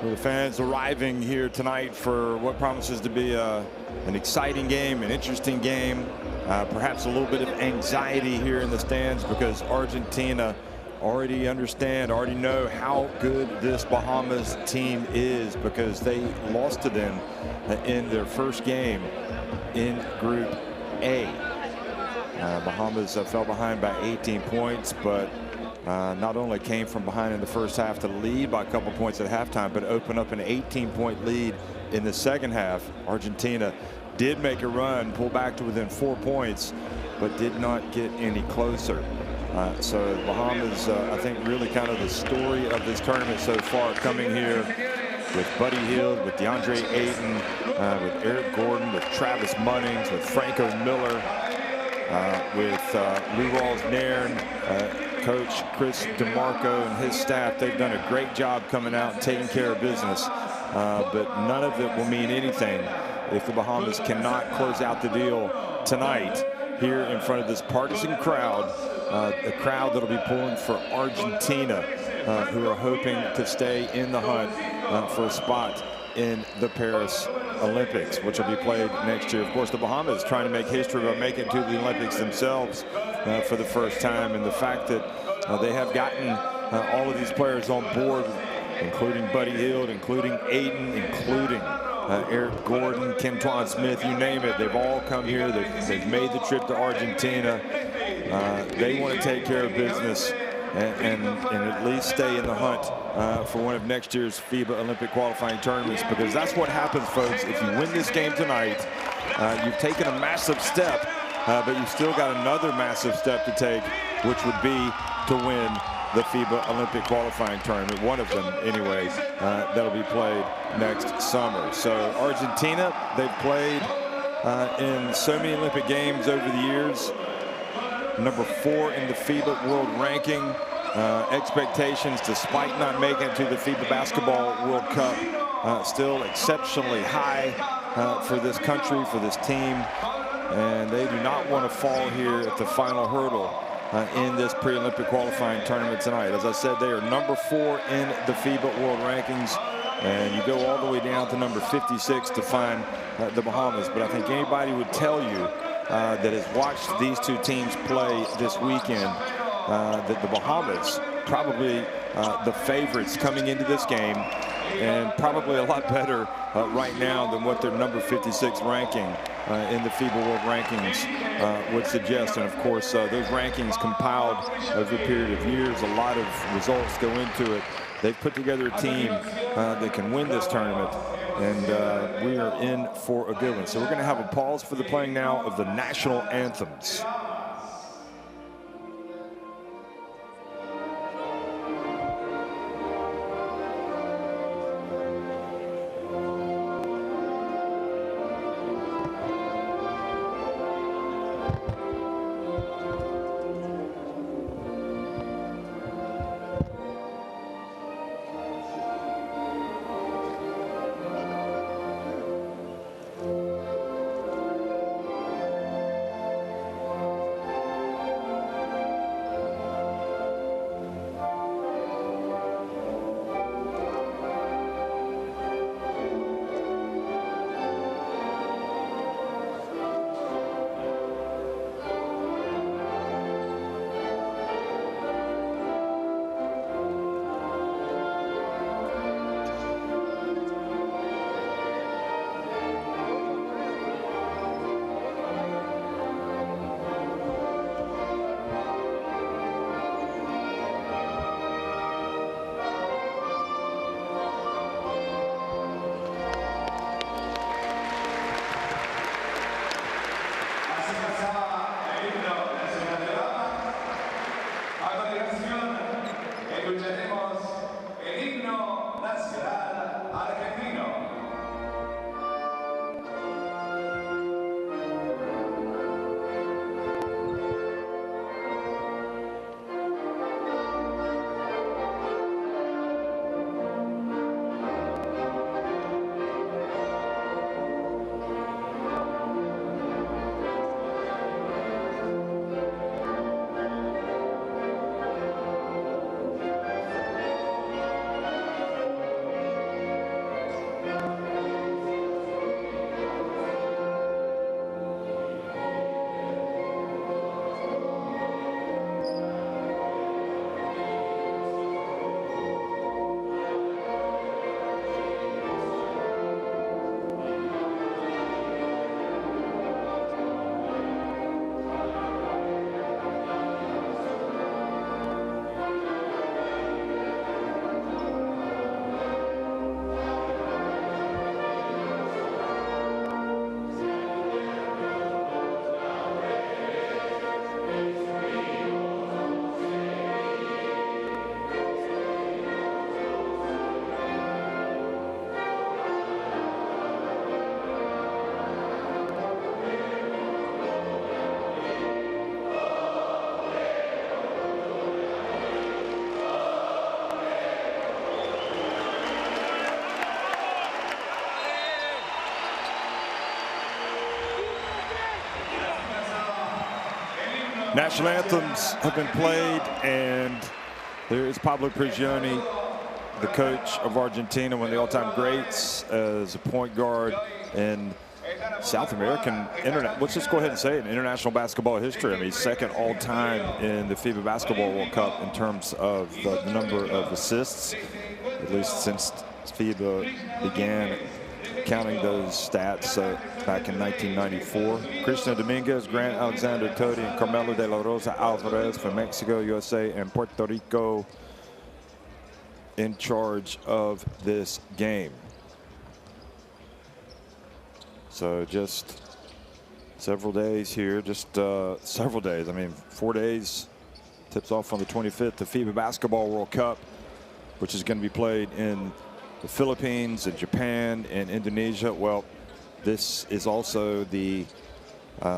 for the fans arriving here tonight for what promises to be an exciting game, an interesting game, perhaps a little bit of anxiety here in the stands because Argentina already know how good this Bahamas team is because they lost to them in their first game in Group A. Bahamas fell behind by 18 points, but not only came from behind in the first half to lead by a couple points at halftime, but opened up an 18-point lead in the second half. Argentina did make a run, pull back to within 4 points, but did not get any closer. So Bahamas, I think, really kind of the story of this tournament so far, coming here with Buddy Hield, with DeAndre Ayton, with Eric Gordon, with Travis Munnings, with Franco Miller, with Lou Rawls-Nairn, Coach Chris DeMarco and his staff. They've done a great job coming out and taking care of business, but none of it will mean anything if the Bahamas cannot close out the deal tonight here in front of this partisan crowd, a crowd that'll be pulling for Argentina, who are hoping to stay in the hunt for a spot in the Paris Olympics, which will be played next year. Of course, the Bahamas trying to make history by making it to the Olympics themselves for the first time, and the fact that they have gotten all of these players on board, including Buddy Hield, including Ayton, including Eric Gordon, Kentwan Smith, you name it. They've all come here. They've made the trip to Argentina. They want to take care of business and at least stay in the hunt for one of next year's FIBA Olympic qualifying tournaments, because that's what happens, folks. If you win this game tonight, you've taken a massive step, but you've still got another massive step to take, which would be to win the FIBA Olympic qualifying tournament, one of them anyway, that'll be played next summer. So Argentina, they've played in so many Olympic games over the years. Number 4 in the FIBA world ranking. Expectations, despite not making it to the FIBA Basketball World Cup, still exceptionally high for this country, for this team. And they do not want to fall here at the final hurdle in this pre-Olympic qualifying tournament tonight. As I said, they are number 4 in the FIBA world rankings, and you go all the way down to number 56 to find the Bahamas. But I think anybody would tell you that has watched these two teams play this weekend that the Bahamas probably the favorites coming into this game, and probably a lot better right now than what their number 56 ranking in the FIBA World Rankings would suggest. And of course, those rankings compiled over a period of years, a lot of results go into it. They've put together a team that can win this tournament, and we are in for a good one. So we're going to have a pause for the playing now of the national anthems. National anthems have been played, and there is Pablo Prigioni, the coach of Argentina, one of the all-time greats as a point guard in South American internet. Let's just go ahead and say it, in international basketball history. I mean, he's second all-time in the FIBA Basketball World Cup in terms of the number of assists, at least since FIBA began counting those stats back in 1994. Cristian Dominguez, Grant Alexander Tody, and Carmelo de la Rosa Alvarez from Mexico, USA, and Puerto Rico in charge of this game. So just several days here, several days. I mean, 4 days. Tips off on the 25th, the FIBA Basketball World Cup, which is going to be played in the Philippines and Japan and Indonesia. Well, this is also the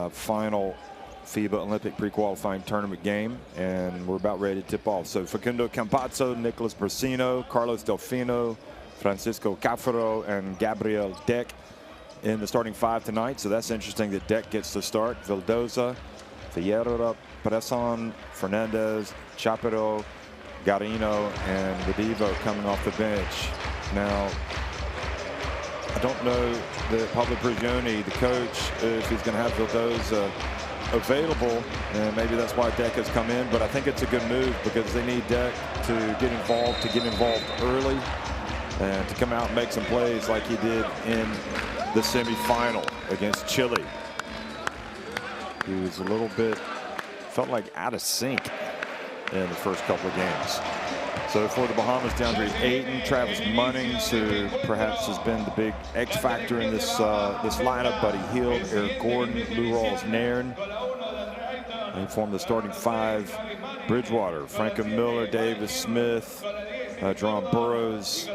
final FIBA Olympic pre-qualifying tournament game, and we're about ready to tip off. So Facundo Campazzo, Nicholas Brasino, Carlos Delfino, Francisco Cafaro, and Gabriel Deck in the starting five tonight. So that's interesting that Deck gets to start. Vildoza, Fierro, Presson, Fernandez, Chapero, Garino, and Ledivo coming off the bench. Now, I don't know that Pablo Prigioni, the coach, if he's going to have Vildoza available, and maybe that's why Deck has come in. But I think it's a good move because they need Deck to get involved early, and to come out and make some plays like he did in the semifinal against Chile. He was a little bit, felt like out of sync in the first couple of games. So for the Bahamas, DeAndre Ayton, Travis Munnings, who perhaps has been the big X factor in this lineup, Buddy Hield, Eric Gordon, Lou Rawls-Nairn. They form the starting five. Bridgewater, Franklin Miller, Davis Smith, Jerome Burroughs,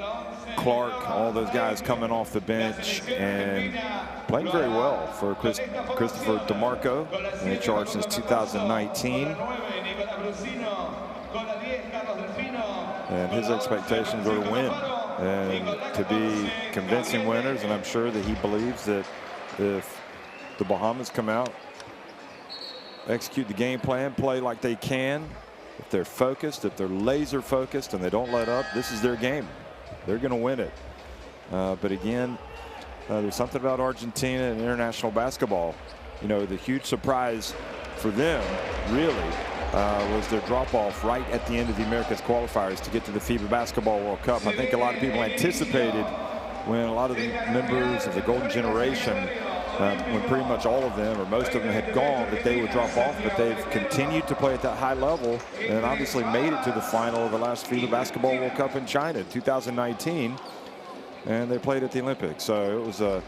Clark, all those guys coming off the bench and playing very well for Christopher DeMarco, in charge since 2019. And his expectations are to win and to be convincing winners. And I'm sure that he believes that if the Bahamas come out, execute the game plan, play like they can, if they're focused, if they're laser focused and they don't let up, this is their game. They're going to win it. But again, there's something about Argentina and international basketball. You know, the huge surprise for them really was their drop-off right at the end of the Americas qualifiers to get to the FIBA Basketball World Cup. I think a lot of people anticipated, when a lot of the members of the Golden Generation, when pretty much all of them or most of them had gone, that they would drop off. But they've continued to play at that high level and obviously made it to the final of the last FIBA Basketball World Cup in China in 2019. And they played at the Olympics. So it was a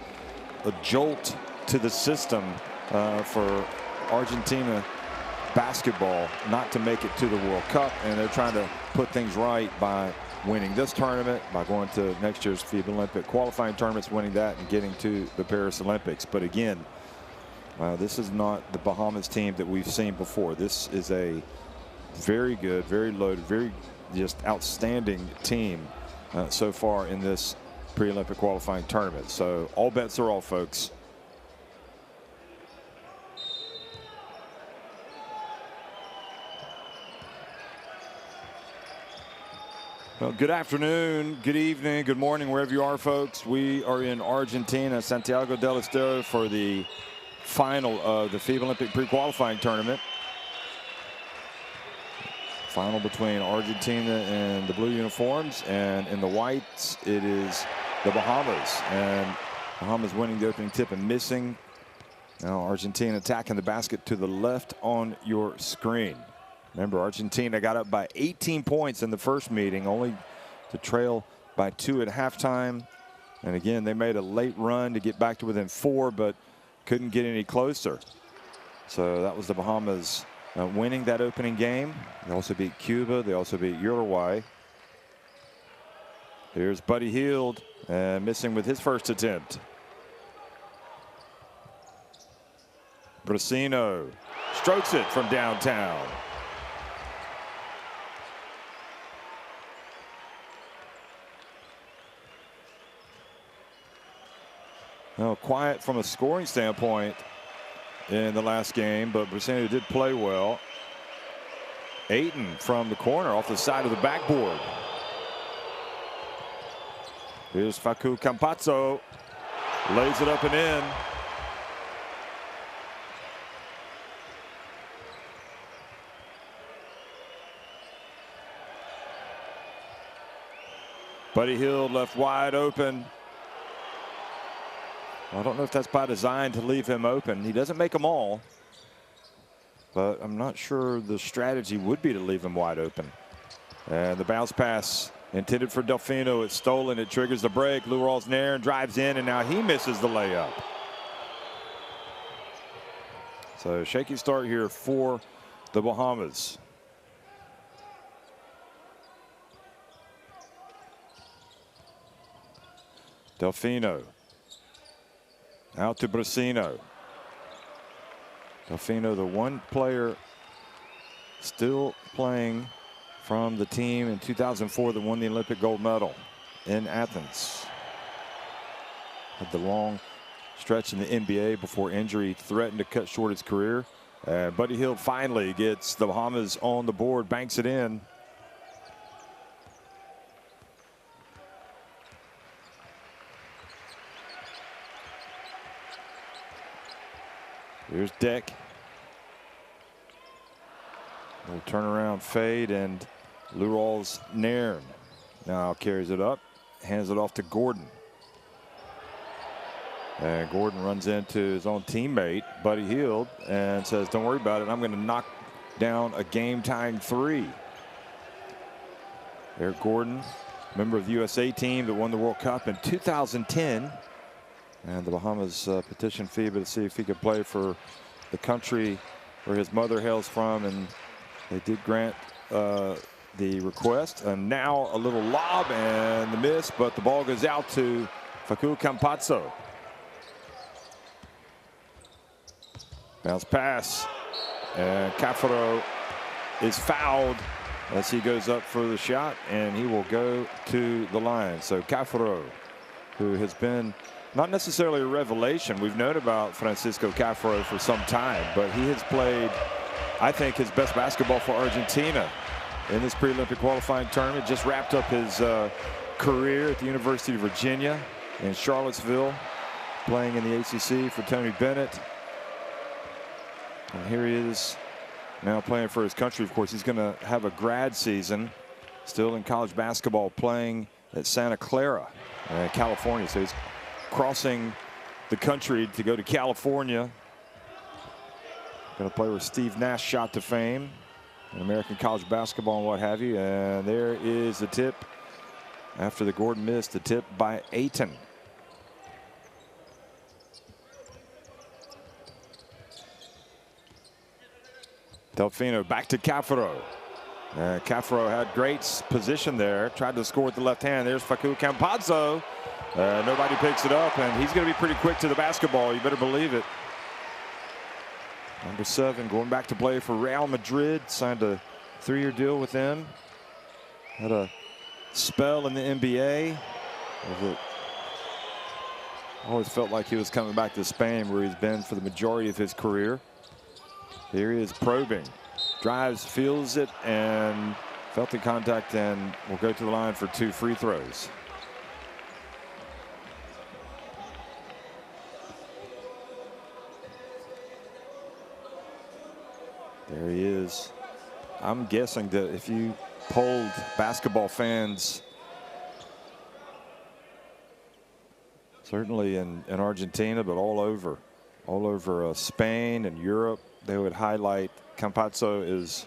jolt to the system for Argentina basketball not to make it to the World Cup, and they're trying to put things right by winning this tournament, by going to next year's FIBA Olympic qualifying tournaments, winning that and getting to the Paris Olympics. But again, this is not the Bahamas team that we've seen before. This is a very good, very loaded, very just outstanding team so far in this pre-Olympic qualifying tournament. So all bets are off, folks. Well, good afternoon, good evening, good morning, wherever you are, folks. We are in Argentina, Santiago del Estero, for the final of the FIBA Olympic pre-qualifying tournament. Final between Argentina and the blue uniforms, and in the whites, it is the Bahamas. And Bahamas winning the opening tip and missing. Now Argentina attacking the basket to the left on your screen. Remember, Argentina got up by 18 points in the first meeting, only to trail by 2 at halftime. And again, they made a late run to get back to within 4, but couldn't get any closer. So that was the Bahamas winning that opening game. They also beat Cuba. They also beat Uruguay. Here's Buddy Hield, missing with his first attempt. Brasino strokes it from downtown. Well, quiet from a scoring standpoint in the last game, but Brasino did play well. Ayton from the corner off the side of the backboard. Here's Facu Campazzo. Lays it up and in. Buddy Hield left wide open. I don't know if that's by design to leave him open. He doesn't make them all, but I'm not sure the strategy would be to leave him wide open. And the bounce pass intended for Delfino. It's stolen. It triggers the break. Lou Rawls-Nairn drives in, and now he misses the layup. So shaky start here for the Bahamas. Delfino out to Brasino. Delfino, the one player still playing from the team in 2004 that won the Olympic gold medal in Athens. Had the long stretch in the NBA before injury threatened to cut short his career. Buddy Hield finally gets the Bahamas on the board, banks it in. Here's Deck. Little turnaround fade, and Lou Rawls-Nairn now carries it up, hands it off to Gordon. And Gordon runs into his own teammate, Buddy Hield, and says, don't worry about it. I'm going to knock down a game-tying three. Eric Gordon, member of the USA team that won the World Cup in 2010. And the Bahamas petitioned FIBA to see if he could play for the country where his mother hails from, and they did grant the request. And now a little lob and the miss, but the ball goes out to Facu Campazzo. Bounce pass, and Cafaro is fouled as he goes up for the shot, and he will go to the line. So Cafaro, who has been not necessarily a revelation. We've known about Francisco Cafaro for some time, but he has played, I think, his best basketball for Argentina in this pre-Olympic qualifying tournament. Just wrapped up his career at the University of Virginia in Charlottesville, playing in the ACC for Tony Bennett. And here he is now playing for his country. Of course, he's going to have a grad season still in college basketball, playing at Santa Clara, California. So he's crossing the country to go to California. Going to play where Steve Nash shot to fame in American college basketball and what have you. And there is the tip after the Gordon missed, the tip by Ayton. Delfino back to Cafaro. Cafaro had great position there. Tried to score with the left hand. There's Facu Campazzo. Nobody picks it up, and he's going to be pretty quick to the basketball. You better believe it. Number 7 going back to play for Real Madrid. Signed a 3-year deal with them. Had a spell in the NBA. Always felt like he was coming back to Spain, where he's been for the majority of his career. Here he is probing. Drives, feels it, and felt the contact, and will go to the line for 2 free throws. There he is. I'm guessing that if you polled basketball fans, certainly in Argentina, but all over Spain and Europe, they would highlight Campazzo is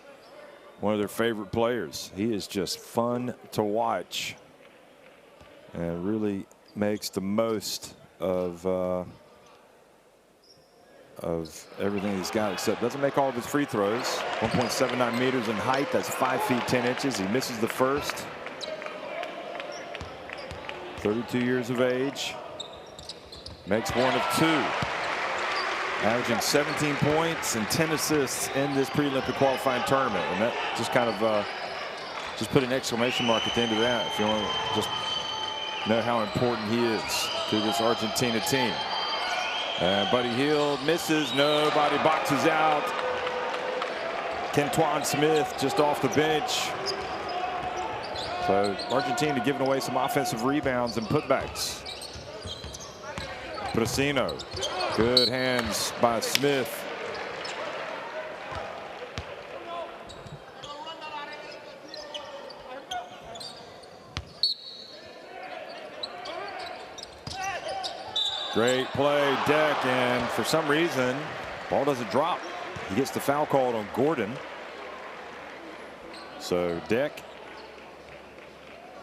one of their favorite players. He is just fun to watch and really makes the most of everything he's got, except doesn't make all of his free throws. 1.79 meters in height. That's 5 feet 10 inches. He misses the first. 32 years of age. Makes 1 of 2. Averaging 17 points and 10 assists in this pre-Olympic qualifying tournament. And that just kind of just put an exclamation mark at the end of that, if you want to just know how important he is to this Argentina team. And Buddy Hield misses. Nobody boxes out. Kentuan Smith just off the bench. So Argentina giving away some offensive rebounds and putbacks. Brasino. Good hands by Smith. Great play, Deck, and for some reason, ball doesn't drop. He gets the foul called on Gordon. So Deck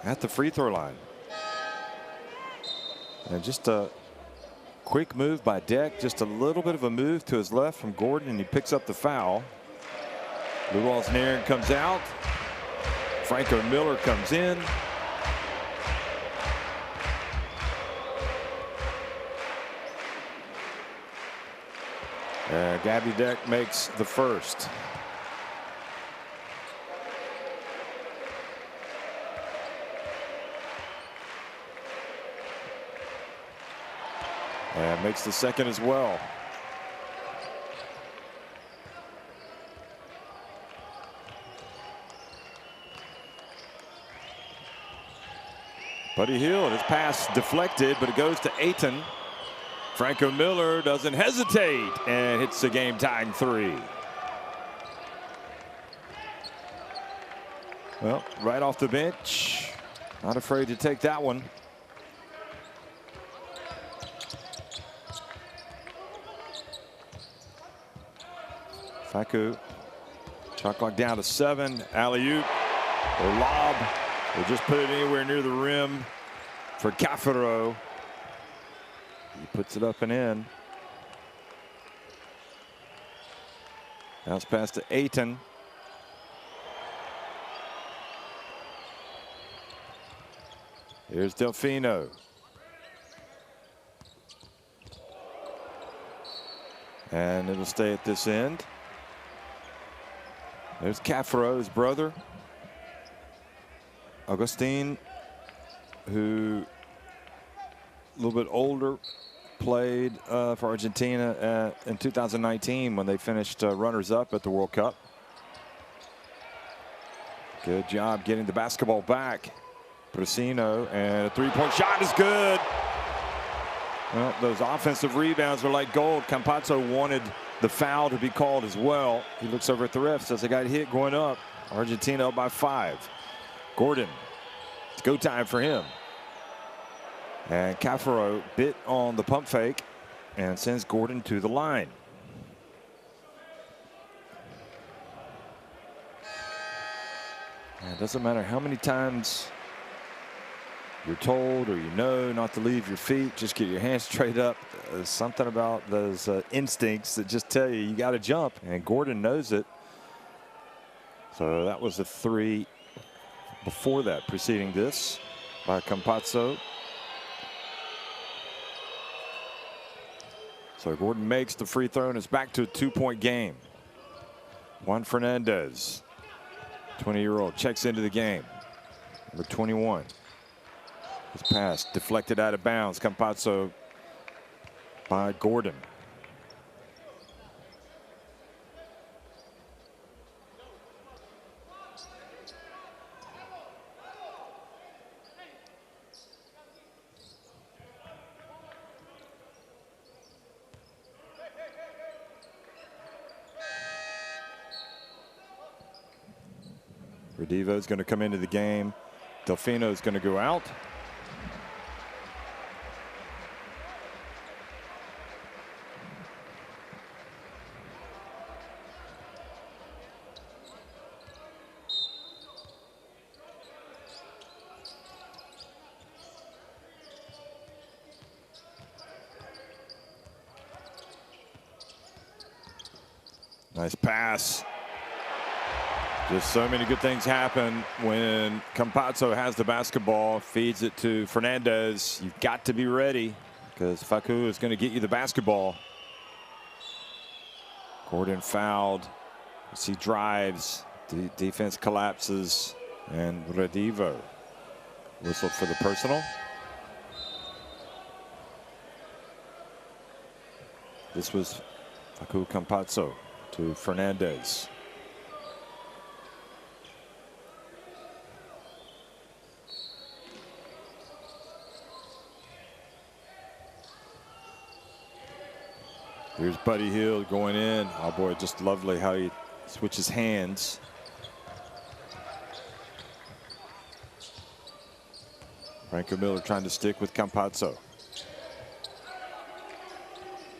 at the free throw line. And just a quick move by Deck, just a little bit of a move to his left from Gordon, and he picks up the foul. Lou Walls-Nairn comes out. Franco Miller comes in. Gabby Deck makes the first. And makes the second as well. Buddy Hield, his pass deflected, but it goes to Ayton. Franco Miller doesn't hesitate and hits the game-tying three. Well, right off the bench. Not afraid to take that one. Facu. Shot clock down to 7. Alley-oop or lob. Or just put it anywhere near the rim for Cafaro. He puts it up and in. Bounce pass to Ayton. Here's Delfino. And it'll stay at this end. There's Cafaro, his brother. Augustine, who a little bit older, played for Argentina in 2019 when they finished runners-up at the World Cup. Good job getting the basketball back. Brasino, and a three-point shot is good. Well, those offensive rebounds are like gold. Campazzo wanted the foul to be called as well. He looks over at the ref, says they got hit going up. Argentina up by 5. Gordon, it's go time for him. And Cafaro bit on the pump fake and sends Gordon to the line. And it doesn't matter how many times you're told or you know not to leave your feet, just get your hands straight up. There's something about those instincts that just tell you got to jump, and Gordon knows it. So that was the 3 before that, preceding this by Campazzo. So Gordon makes the free throw, and it's back to a 2-point game. Juan Fernandez, 20-year-old, checks into the game. Number 21. His pass deflected out of bounds. Campazzo by Gordon. Redivo is going to come into the game. Delfino is going to go out. Nice pass. Just so many good things happen when Campazzo has the basketball, feeds it to Fernandez. You've got to be ready because Facu is going to get you the basketball. Gordon fouled as he drives. Defense collapses, and Redivo whistled for the personal. This was Facu Campazzo to Fernandez. Here's Buddy Hield going in. Oh boy, just lovely how he switches hands. Franco Miller trying to stick with Campazzo.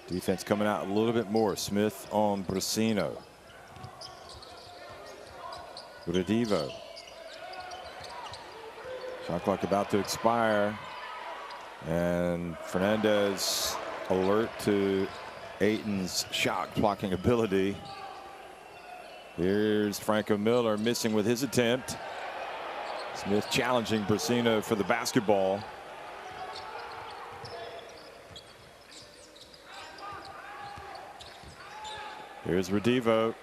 Defense coming out a little bit more. Smith on Brasino. Redivo. Shot clock about to expire. And Fernandez alert to Ayton's shot blocking ability. Here's Franco Miller missing with his attempt. Smith challenging Brasino for the basketball. Here's Redivo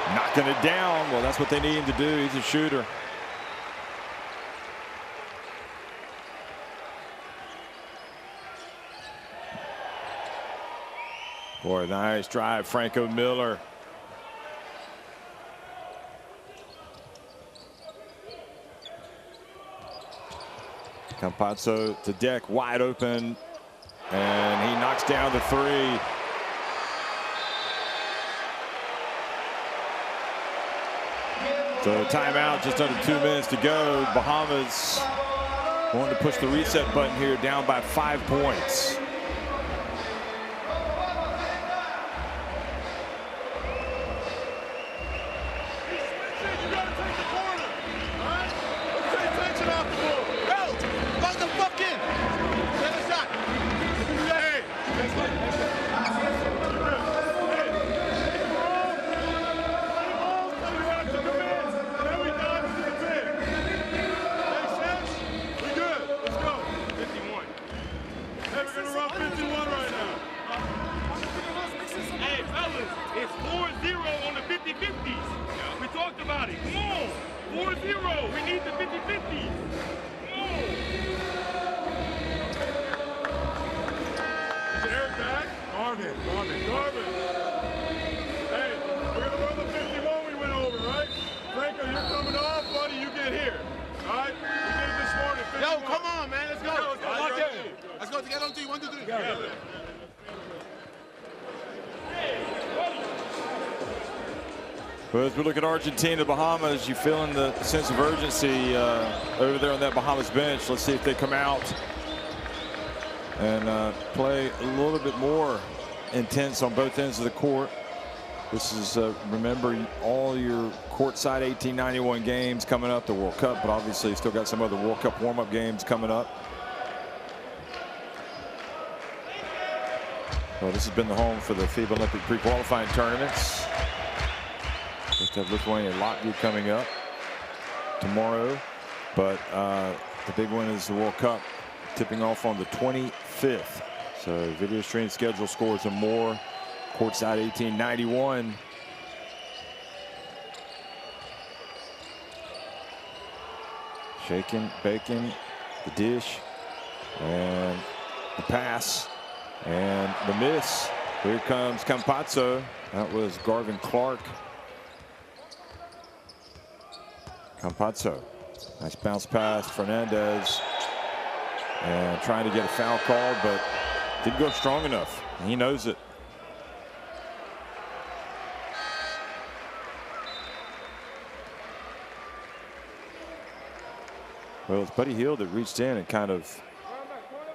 knocking it down. Well, that's what they need him to do. He's a shooter. Boy, nice drive, Franco Miller. Campazzo to deck, wide open, and he knocks down the three. So timeout, just under 2 minutes to go. Bahamas wanting to push the reset button here, down by 5 points. Well, as we look at Argentina, Bahamas, you feeling the sense of urgency over there on that Bahamas bench. Let's see if they come out and play a little bit more intense on both ends of the court. This is, remember, all your courtside 1891 games coming up, the World Cup, but obviously still got some other World Cup warm-up games coming up. Well, this has been the home for the FIBA Olympic pre-qualifying tournaments. Just have Lithuania and Latvia coming up tomorrow, but the big one is the World Cup tipping off on the 25th. So video stream schedule, scores, and more. Courtside 1891. Shaking, baking, the dish, and the pass, and the miss. Here comes Campazzo. That was Garvin Clark. Campazzo, nice bounce pass, Fernandez, and trying to get a foul called, but didn't go strong enough. He knows it. Well, it's Buddy Hield that reached in and kind of,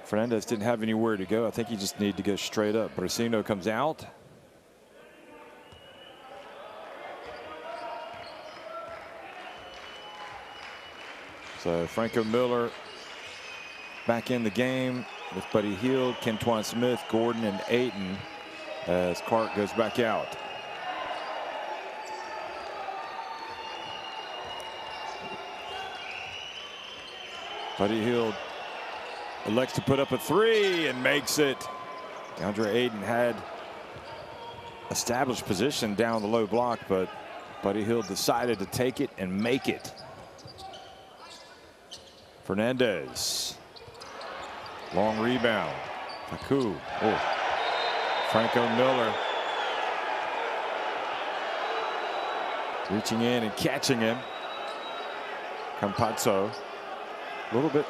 Fernandez didn't have anywhere to go. I think he just needed to go straight up. Brasino comes out. So Franco Miller back in the game with Buddy Hield, Kentuan Smith, Gordon, and Ayton as Clark goes back out. Buddy Hield elects to put up a three and makes it. DeAndre Ayton had established position down the low block, but Buddy Hield decided to take it and make it. Fernandez, long rebound. Facu, Franco Miller reaching in and catching him. Campazzo a little bit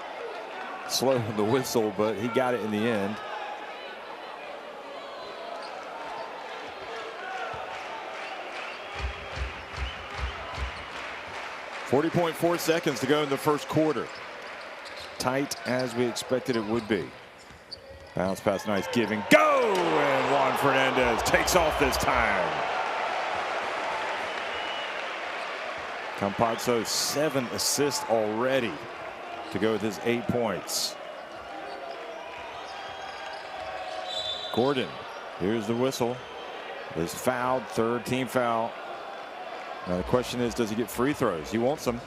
slow on the whistle, but he got it in the end. .4 seconds to go in the first quarter. Tight as we expected it would be. Bounce pass, nice give and go, and Juan Fernandez takes off this time. Campazzo 7 assists already to go with his 8 points. Gordon, here's the whistle. Is fouled, third team foul. Now the question is, does he get free throws? He wants them.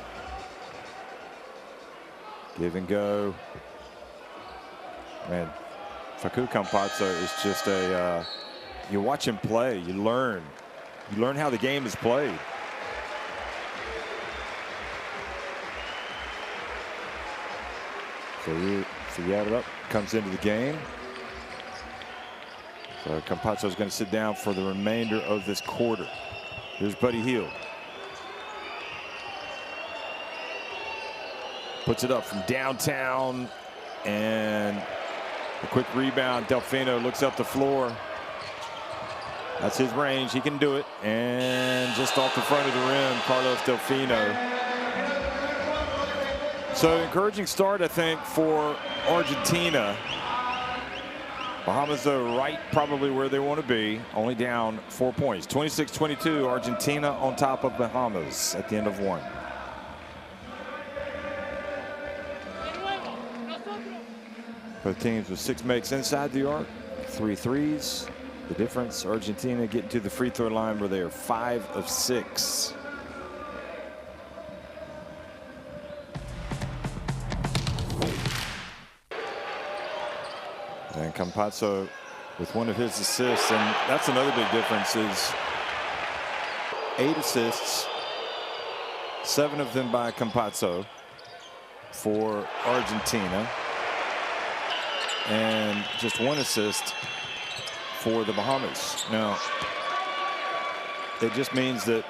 Give and go. Man, Facu Campazzo is just a, you watch him play, you learn how the game is played. So he added up, comes into the game. So Campazzo is going to sit down for the remainder of this quarter. Here's Buddy Hield. Puts it up from downtown, and a quick rebound. Delfino looks up the floor. That's his range. He can do it. And just off the front of the rim, Carlos Delfino. So encouraging start, I think, for Argentina. Bahamas, though, right probably where they want to be. Only down 4 points. 26-22, Argentina on top of Bahamas at the end of one. Both teams with 6 makes inside the arc, 3 threes. The difference, Argentina getting to the free throw line where they are 5 of 6. And Campazzo with one of his assists, and that's another big difference, is 8 assists, 7 of them by Campazzo for Argentina, and just 1 assist for the Bahamas. Now, it just means that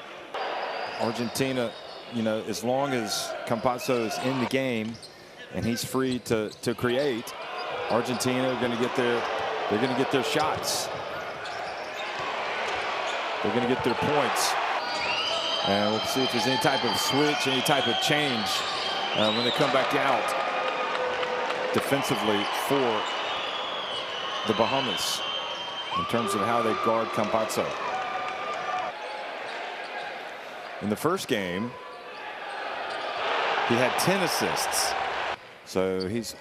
Argentina, you know, as long as Campazzo is in the game and he's free to create, Argentina are going to get their shots. They're going to get their points. And we'll see if there's any type of switch, any type of change when they come back out defensively for the Bahamas in terms of how they guard Campazzo. In the first game, he had 10 assists. So he's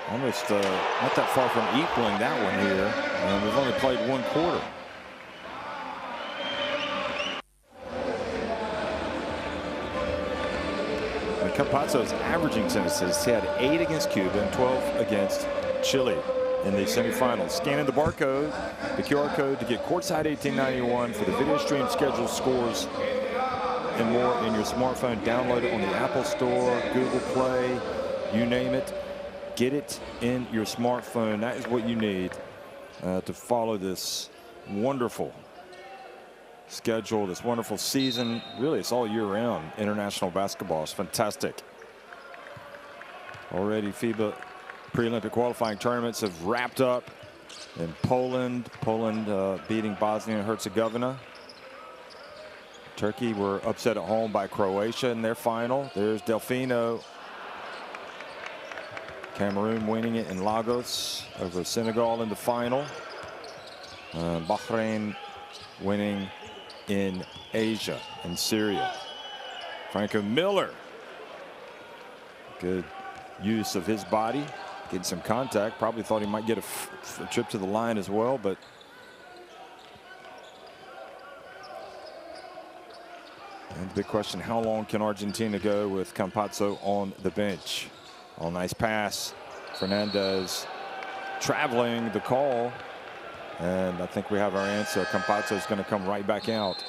almost not that far from equaling that one here. And we've only played 1 quarter. And Campazzo is averaging 10 assists. He had 8 against Cuba and 12 against Chile in the semifinals. Scanning the barcode, the QR code to get Courtside 1891 for the video stream, schedule, scores, and more in your smartphone. Download it on the Apple Store, Google Play, you name it. Get it in your smartphone. That is what you need to follow this wonderful schedule, this wonderful season. Really, it's all year round. International basketball is fantastic. Already FIBA pre-Olympic qualifying tournaments have wrapped up in Poland. Poland beating Bosnia and Herzegovina. Turkey were upset at home by Croatia in their final. There's Delfino. Cameroon winning it in Lagos over Senegal in the final. Bahrain winning in Asia and Syria. Franco Miller. Good use of his body. Getting some contact. Probably thought he might get a trip to the line as well, but and the big question, how long can Argentina go with Campazzo on the bench? Oh, nice pass. Fernandez traveling the call. And I think we have our answer. Campazzo is going to come right back out.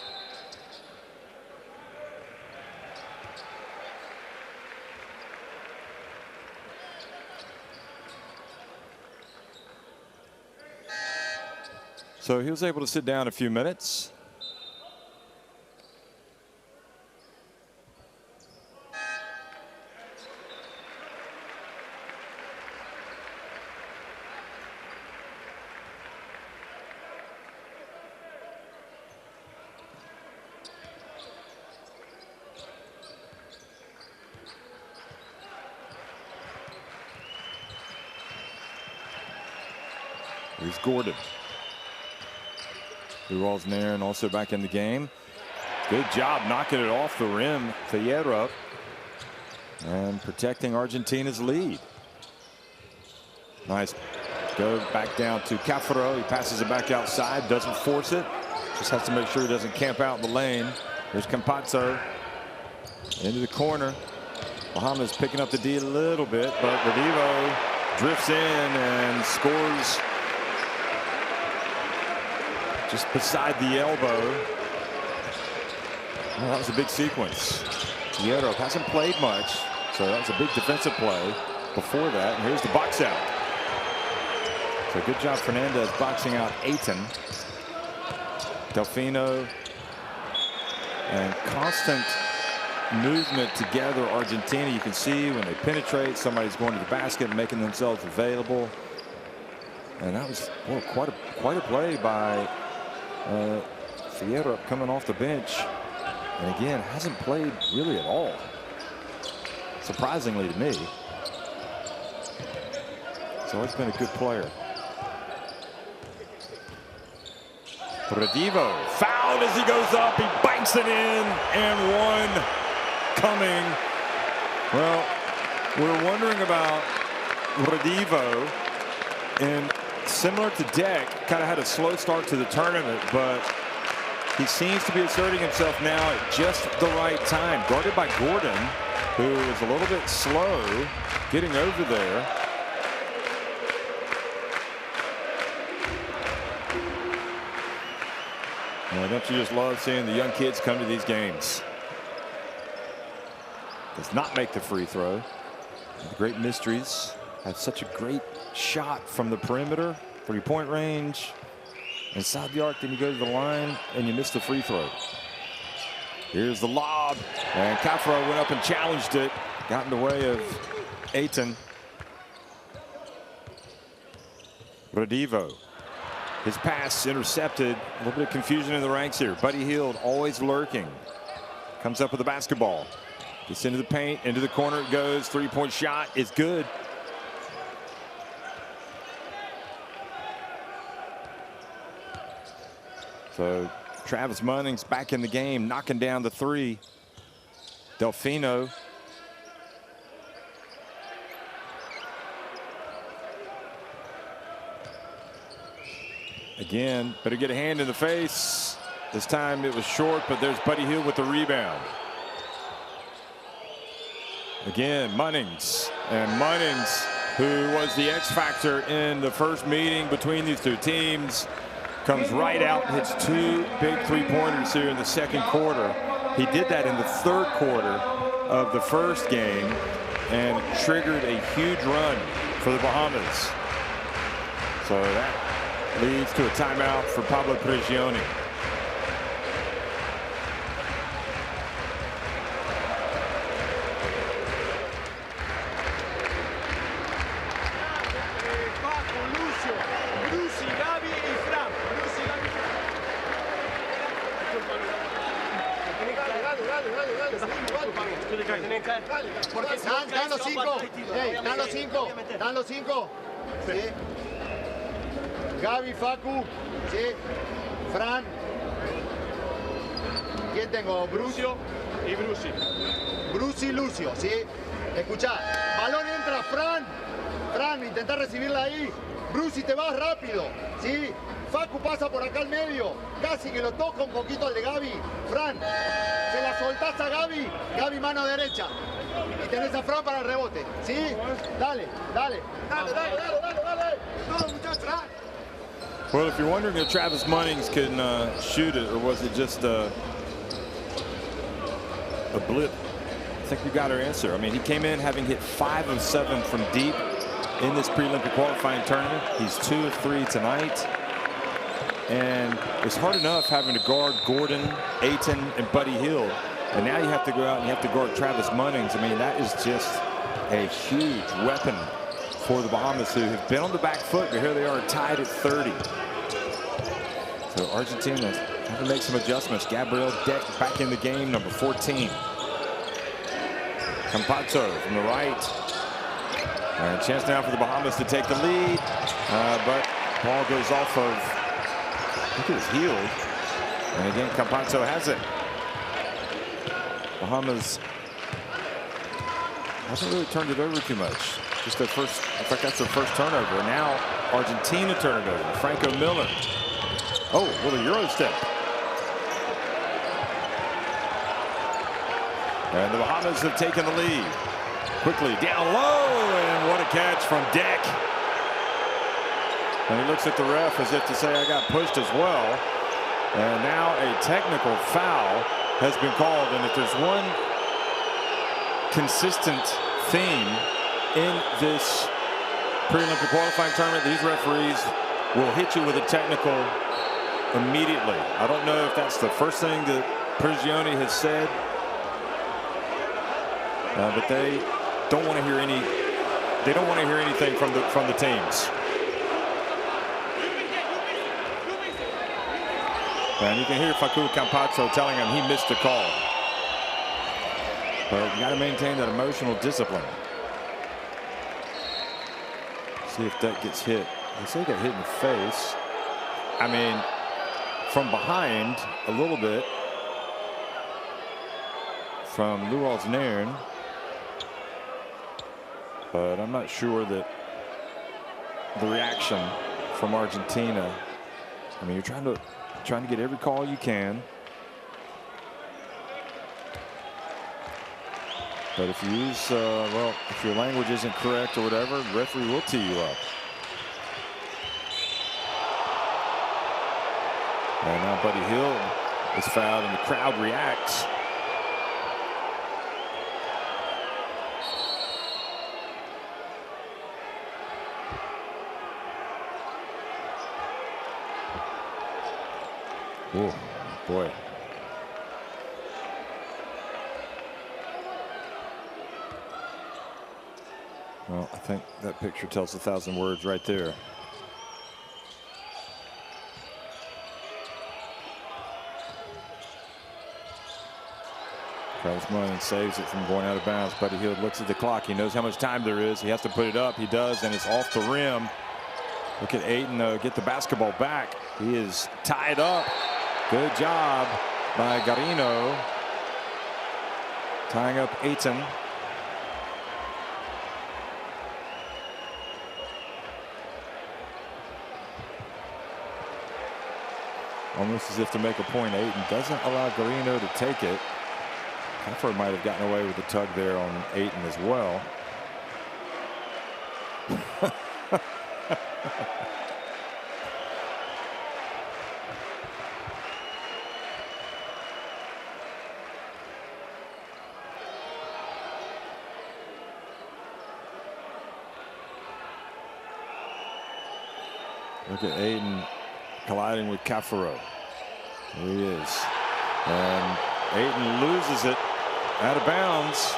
So he was able to sit down a few minutes. Here's Gordon. Who rolls in there and also back in the game. Good job knocking it off the rim. Fierro. And protecting Argentina's lead. Nice. Go back down to Cafaro. He passes it back outside. Doesn't force it. Just has to make sure he doesn't camp out in the lane. There's Campazzo. Into the corner. Bahamas picking up the D a little bit, but Redivo drifts in and scores just beside the elbow. Well, that was a big sequence. Fierro hasn't played much, so that was a big defensive play before that. And here's the box out. So good job Fernandez boxing out Ayton. Delfino and constant movement together. Argentina, you can see when they penetrate, somebody's going to the basket and making themselves available. And that was quite a play by Fierro coming off the bench. And again, hasn't played really at all, surprisingly to me. So it's been a good player. Redivo fouled as he goes up. He banks it in, and one coming. Well, we're wondering about Redivo, and similar to Deck, kind of had a slow start to the tournament, but he seems to be asserting himself now at just the right time. Guarded by Gordon, who is a little bit slow getting over there. Well, don't you just love seeing the young kids come to these games? Does not make the free throw. The great mysteries have such a great shot from the perimeter, 3-point range. Inside the arc, then you go to the line and you miss the free throw. Here's the lob, and Cafaro went up and challenged it. Got in the way of Ayton. Redivo. His pass intercepted. A little bit of confusion in the ranks here. Buddy Hield always lurking. Comes up with the basketball. Gets into the paint, into the corner it goes. 3-point shot is good. So Travis Munnings back in the game, knocking down the three. Delfino. Again, better get a hand in the face. This time it was short, but there's Buddy Hield with the rebound. Again, Munnings. And Munnings, who was the X factor in the first meeting between these two teams, comes right out and hits two big three-pointers here in the second quarter. He did that in the third quarter of the first game and triggered a huge run for the Bahamas. So that leads to a timeout for Pablo Prigioni. Dan los cinco. Hey, dan los cinco. Dan los cinco. Sí. Gaby, Facu. Sí. Fran. ¿Quién tengo? Brucio y Bruci. Bruci y Lucio, ¿sí? Escuchá. Balón entra, Fran. Fran, intentá recibirla ahí. Bruci, te vas rápido. ¿Sí? Facu pasa por acá al medio. Casi que lo toca un poquito al de Gaby. Fran, se la soltás a Gaby. Gaby, mano derecha. Y tenés a Fran para el rebote. ¿Sí? Dale, dale. Dale, dale, dale, dale, dale. Todo, muchachos, Fran. Well, if you're wondering if Travis Munnings can shoot it, or was it just a blip, I think we got our answer. I mean, he came in having hit 5 of 7 from deep in this pre-Olympic qualifying tournament. He's 2 of 3 tonight. And it's hard enough having to guard Gordon, Ayton, and Buddy Hield. And now you have to go out and you have to guard Travis Munnings. I mean, that is just a huge weapon for the Bahamas, who have been on the back foot, but here they are tied at 30. So Argentina have to make some adjustments. Gabriel Deck back in the game, number 14. Campazzo from the right. And a chance now for the Bahamas to take the lead. But ball goes off of, I think it was Hield. And again, Campazzo has it. Bahamas hasn't really turned it over too much. Just their first, in fact, that's their first turnover. Now Argentina turned it over. Franco Miller. Oh, little Euro step. And the Bahamas have taken the lead. Quickly down low, and what a catch from Deck. And he looks at the ref as if to say, I got pushed as well. And now a technical foul has been called. And if there's one consistent theme in this pre-Olympic qualifying tournament, these referees will hit you with a technical immediately. I don't know if that's the first thing that Prigioni has said, but they don't want to hear any. They don't want to hear anything from the teams. And you can hear Facu Campazzo telling him he missed the call. But you got to maintain that emotional discipline. See if that gets hit. They say he got hit in the face. I mean, from behind a little bit from Luol's Nairn. But I'm not sure that the reaction from Argentina. I mean, you're trying to get every call you can. But if you use, well, if your language isn't correct or whatever, the referee will tee you up. And now Buddy Hield is fouled, and the crowd reacts. Oh, boy. Well, I think that picture tells 1,000 words right there. Travis Munnings saves it from going out of bounds. Buddy Hield looks at the clock. He knows how much time there is. He has to put it up. He does, and it's off the rim. Look at Ayton get the basketball back. He is tied up. Good job by Garino. Tying up Ayton. Almost as if to make a point. Ayton doesn't allow Garino to take it. Crawford might have gotten away with the tug there on Ayton as well. Look at Ayton colliding with Cafaro. There he is. And Ayton loses it out of bounds.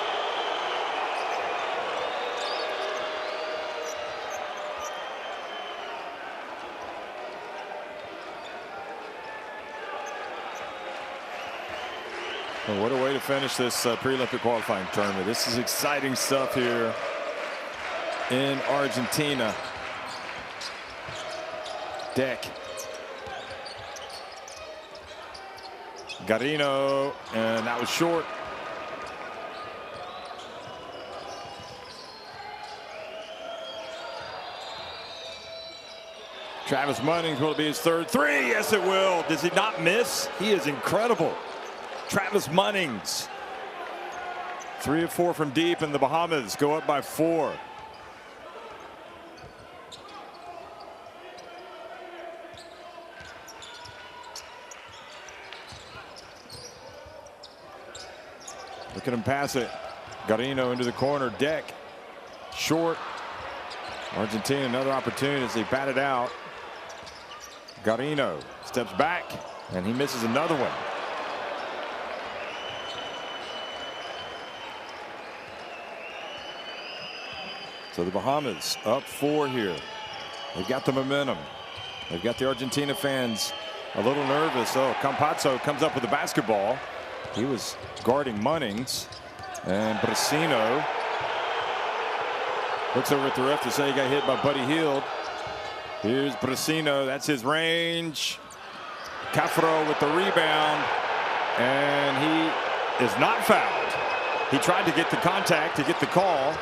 Well, what a way to finish this pre-Olympic qualifying tournament. This is exciting stuff here in Argentina. Deck. Garino, and that was short. Travis Munnings, will it be his third three? Yes, it will. Does he not miss? He is incredible. Travis Munnings. 3 of 4 from deep, and the Bahamas go up by 4. Look at him pass it. Garino into the corner. Deck. Short. Argentina another opportunity as they bat it out. Garino steps back, and he misses another one. So the Bahamas up 4 here. They've got the momentum. They've got the Argentina fans a little nervous. Oh, Campazzo comes up with the basketball. He was guarding Munnings. And Brasino looks over at the ref to say he got hit by Buddy Hield. Here's Brasino. That's his range. Cafaro with the rebound. And he is not fouled. He tried to get the contact to get the call.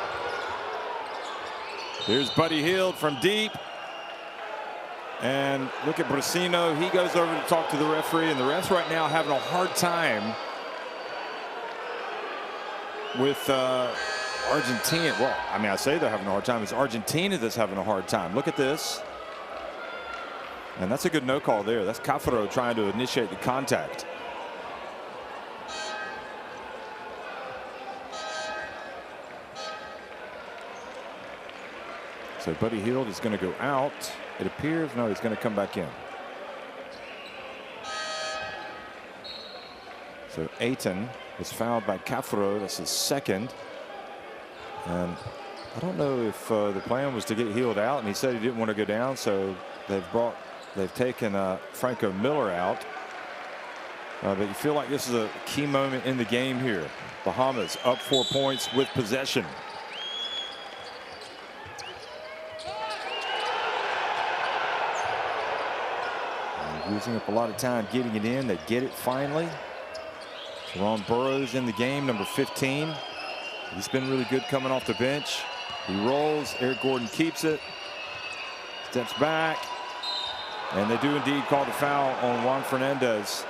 Here's Buddy Hield from deep. And look at Brasino. He goes over to talk to the referee. And the ref's right now having a hard time with Argentina. Well, I mean, I say they're having a hard time. It's Argentina that's having a hard time. Look at this. And that's a good no call there. That's Cafaro trying to initiate the contact. So Buddy Hield is going to go out. It appears. No, he's going to come back in. So Ayton was fouled by Cafaro. That's his second. And I don't know if the plan was to get Hield out, and he said he didn't want to go down. So they've taken Franco Miller out. But you feel like this is a key moment in the game here. Bahamas up 4 points with possession. Using up a lot of time getting it in. They get it finally. Jerome Burroughs in the game, number 15. He's been really good coming off the bench. He rolls. Eric Gordon keeps it. Steps back. And they do indeed call the foul on Juan Fernandez.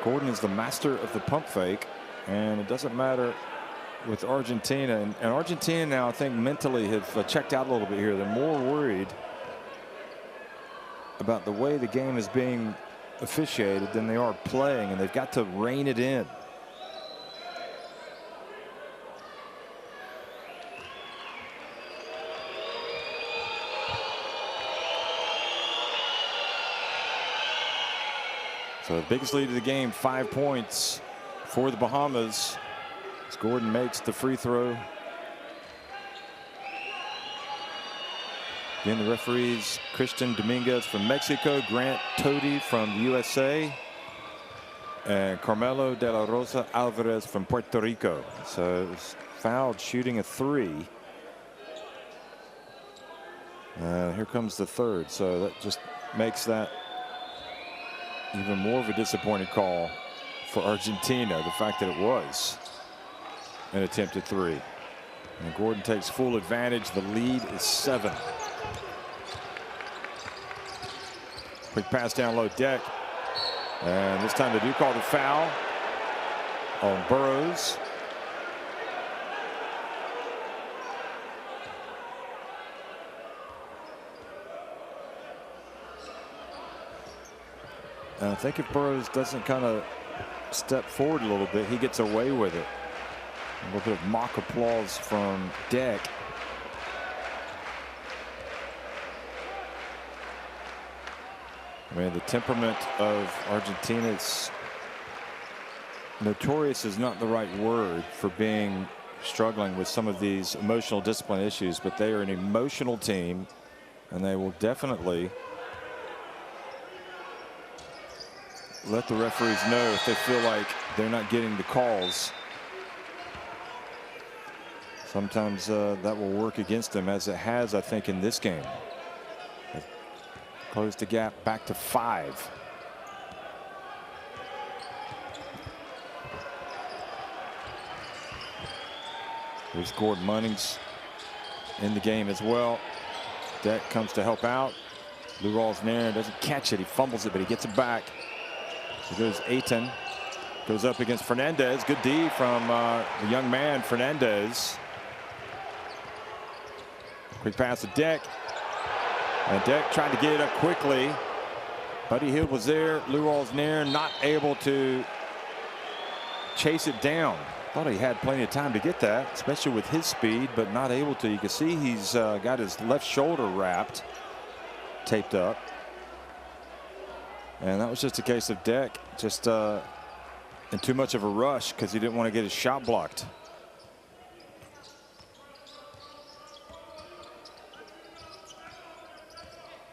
Gordon is the master of the pump fake. And it doesn't matter with Argentina. And Argentina now, I think, mentally have checked out a little bit here. They're more worried about the way the game is being officiated than they are playing, and they've got to rein it in. So the biggest lead of the game, 5 points for the Bahamas as Gordon makes the free throw. Again, the referees, Christian Dominguez from Mexico, Grant Tody from the USA, and Carmelo de la Rosa Alvarez from Puerto Rico. So it was fouled shooting a 3. Here comes the third. So that just makes that even more of a disappointing call for Argentina. The fact that it was an attempted 3. And Gordon takes full advantage. The lead is 7. Quick pass down low, Deck. And this time they do call the foul on Burroughs. And I think if Burroughs doesn't kind of step forward a little bit, he gets away with it. A little bit of mock applause from Deck. I mean, the temperament of Argentina is notorious is not the right word for being struggling with some of these emotional discipline issues, but they are an emotional team, and they will definitely let the referees know if they feel like they're not getting the calls. Sometimes that will work against them, as it has, I think, in this game. Close the gap back to 5. Here's Gordon Munnings in the game as well. Deck comes to help out. Lou Rawls-Nairn doesn't catch it. He fumbles it, but he gets it back. Here goes Ayton. Goes up against Fernandez. Good D from the young man, Fernandez. Quick pass to Deck. And Deck tried to get it up quickly. Buddy Hield was there. Lou Rawls-Nairn not able to chase it down. Thought he had plenty of time to get that, especially with his speed, but not able to. You can see he's got his left shoulder wrapped. taped up. And that was just a case of Deck just in too much of a rush because he didn't want to get his shot blocked.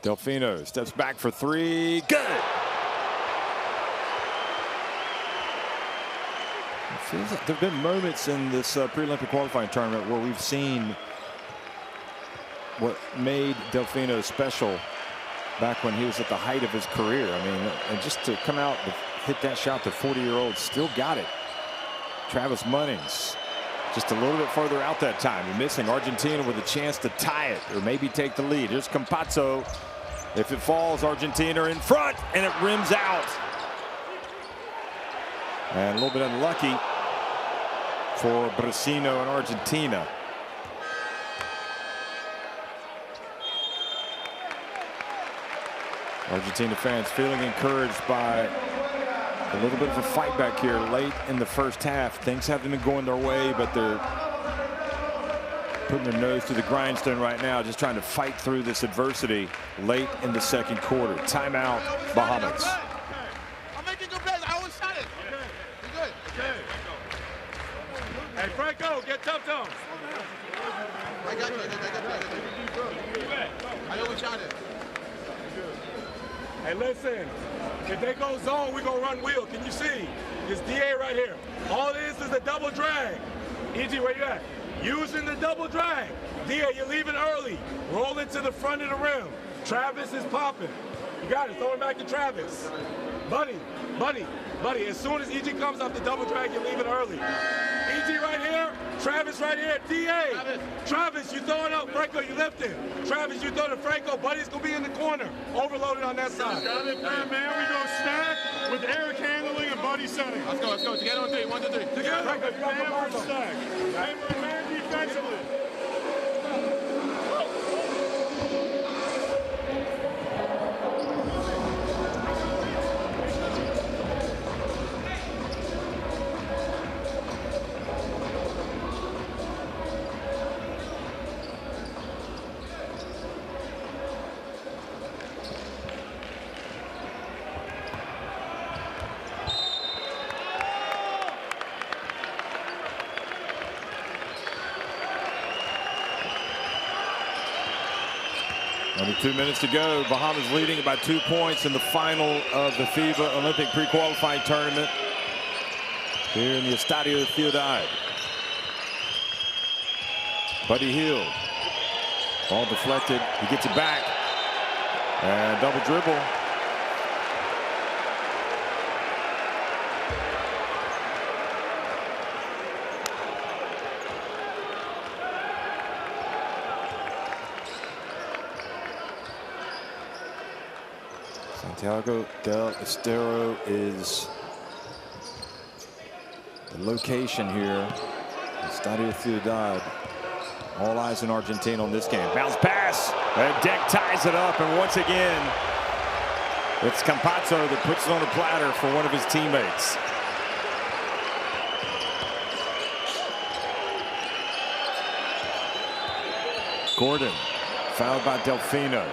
Delfino steps back for three. Good. It feels like there have been moments in this pre-Olympic qualifying tournament where we've seen what made Delfino special back when he was at the height of his career. I mean, and just to come out and hit that shot, the 40-year-old still got it. Travis Munnings just a little bit further out that time. You're missing Argentina with a chance to tie it or maybe take the lead. Here's Campazzo. If it falls, Argentina in front, and it rims out. And a little bit unlucky for Brasino and Argentina. Argentina fans feeling encouraged by a little bit of a fight back here late in the first half. Things haven't been going their way, but they're putting their nose to the grindstone right now, just trying to fight through this adversity late in the second quarter. Timeout, Bahamas. I'm making good plays. I always shot it. You good? Hey, Franco, get tough on. I got you. I always shot it. Hey, listen. If they go zone, we gonna run wheel. Can you see? It's DA right here. All this is a double drag. EG, where you at? Using the double drag. DA, you're leaving early. Roll it to the front of the rim. Travis is popping. You got it. Throw it back to Travis. Buddy. As soon as EG comes off the double drag, you're leaving early. EG right here. Travis right here. DA. Travis, you throwing up. Franco, you lifting. Travis, you throw to Franco. Buddy's going to be in the corner. Overloaded on that side. Got it there, man. We go stack with Eric handling and Buddy setting. Let's go. Together on three. 1, 2, 3. Together. Franco, you got the Hammer ball. stack. Man defensively. Only 2 minutes to go. Bahamas leading by 2 points in the final of the FIBA Olympic pre-qualifying tournament here in the Estadio Ciudad. Buddy Hield. Ball deflected. He gets it back. And double dribble. Santiago del Estero is the location here. Estadio Ciudad. All eyes in Argentina on this game. Bounce pass. And Deck ties it up. And once again, it's Campazzo that puts it on a platter for one of his teammates. Gordon fouled by Delfino.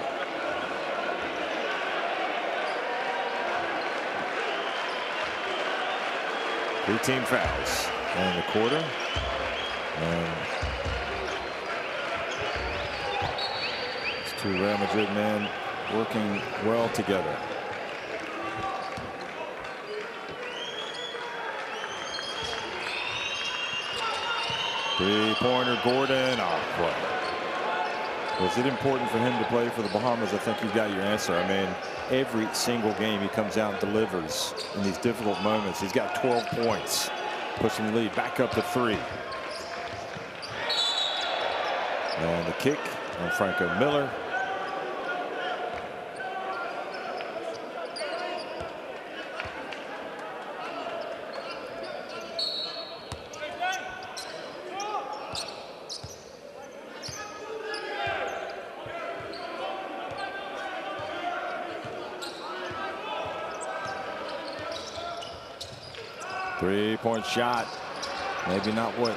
Three team fouls in the quarter. And it's two Real Madrid men working well together. Three-pointer Gordon. Oh, boy. Was it important for him to play for the Bahamas? I think you've got your answer. I mean, every single game he comes out and delivers in these difficult moments. He's got 12 points, pushing the lead back up to 3. And the kick on Franco Miller. Three-point shot. Maybe not what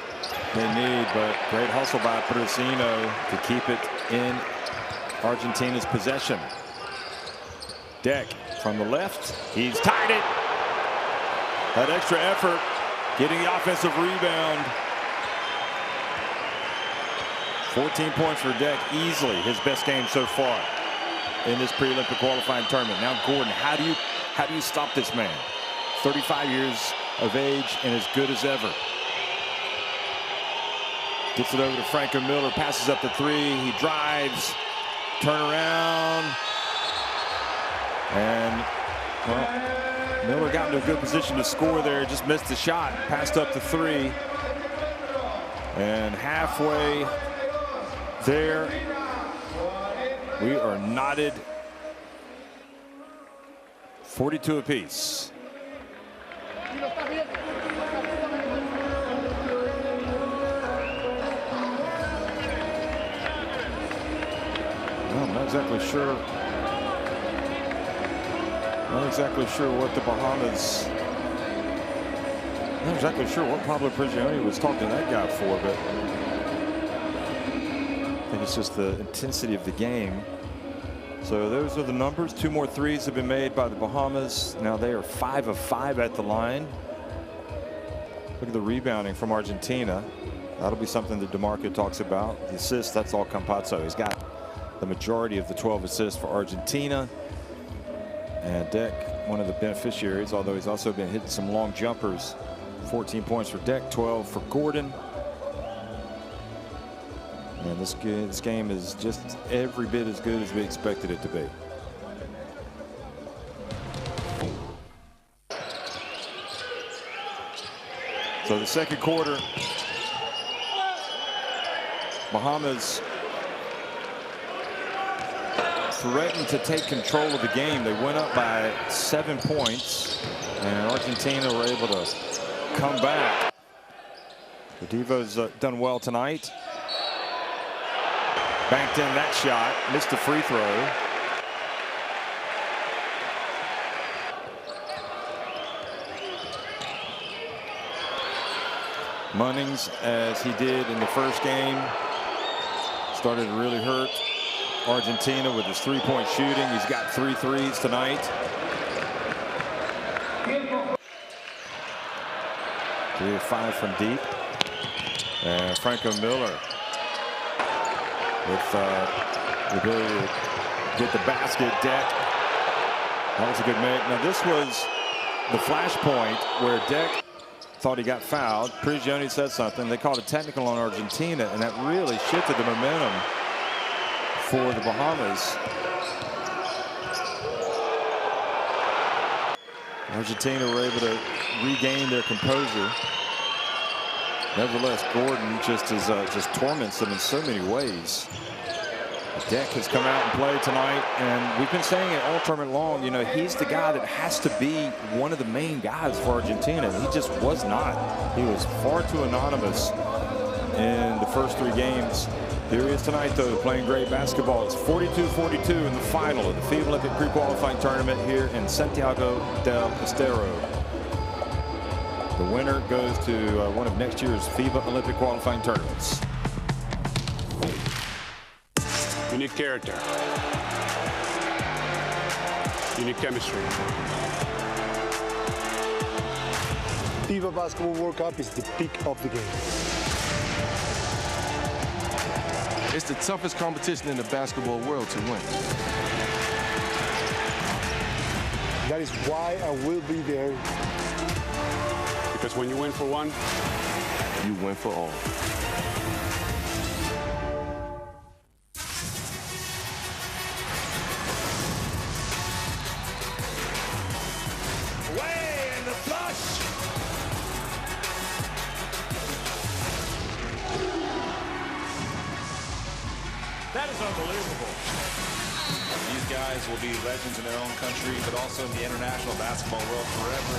they need, but great hustle by Brasino to keep it in Argentina's possession. Deck from the left. He's tied it. That extra effort, getting the offensive rebound. 14 points for Deck, easily his best game so far in this pre-Olympic qualifying tournament. Now Gordon, how do you stop this man? 35 years of age and as good as ever. Gets it over to Franco Miller, passes up the three. He drives, turn around, and well, Miller got into a good position to score there. Just missed the shot, passed up the three, and halfway there, we are knotted 42 apiece. Well, I'm not exactly sure. Not exactly sure what the Bahamas. Not exactly sure what Pablo Prigioni was talking to that guy for, but I think it's just the intensity of the game. So those are the numbers. 2 more threes have been made by the Bahamas. Now they are 5 of 5 at the line. Look at the rebounding from Argentina. That'll be something that DeMarco talks about. The assists, that's all Campazzo. He's got the majority of the 12 assists for Argentina. And Deck, one of the beneficiaries, although he's also been hitting some long jumpers. 14 points for Deck, 12 for Gordon. And this game is just every bit as good as we expected it to be. So the second quarter, Bahamas threatened to take control of the game. They went up by 7 points, and Argentina were able to come back. The Divo's done well tonight. Banked in that shot, missed the free throw. Munnings, as he did in the first game, started to really hurt Argentina with his three-point shooting. He's got 3 threes tonight. 3 of 5 from deep. And Franco Miller with the ability to get the basket. Deck. That was a good make. Now this was the flashpoint where Deck thought he got fouled. Prigioni said something. They called a technical on Argentina, and that really shifted the momentum for the Bahamas. Argentina were able to regain their composure. Nevertheless, Gordon just torments them in so many ways. Deck has come out and played tonight, and we've been saying it all tournament long. You know, he's the guy that has to be one of the main guys for Argentina. He just was not. He was far too anonymous in the first 3 games. Here he is tonight, though, playing great basketball. It's 42-42 in the final of the FIBA Olympic pre-qualifying tournament here in Santiago del Estero. The winner goes to one of next year's FIBA Olympic qualifying tournaments. You need character. You need chemistry. FIBA Basketball World Cup is the peak of the game. It's the toughest competition in the basketball world to win. That is why I will be there. Because when you win for one, You win for all. That is unbelievable. These guys will be legends in their own country, but also in the international basketball world forever.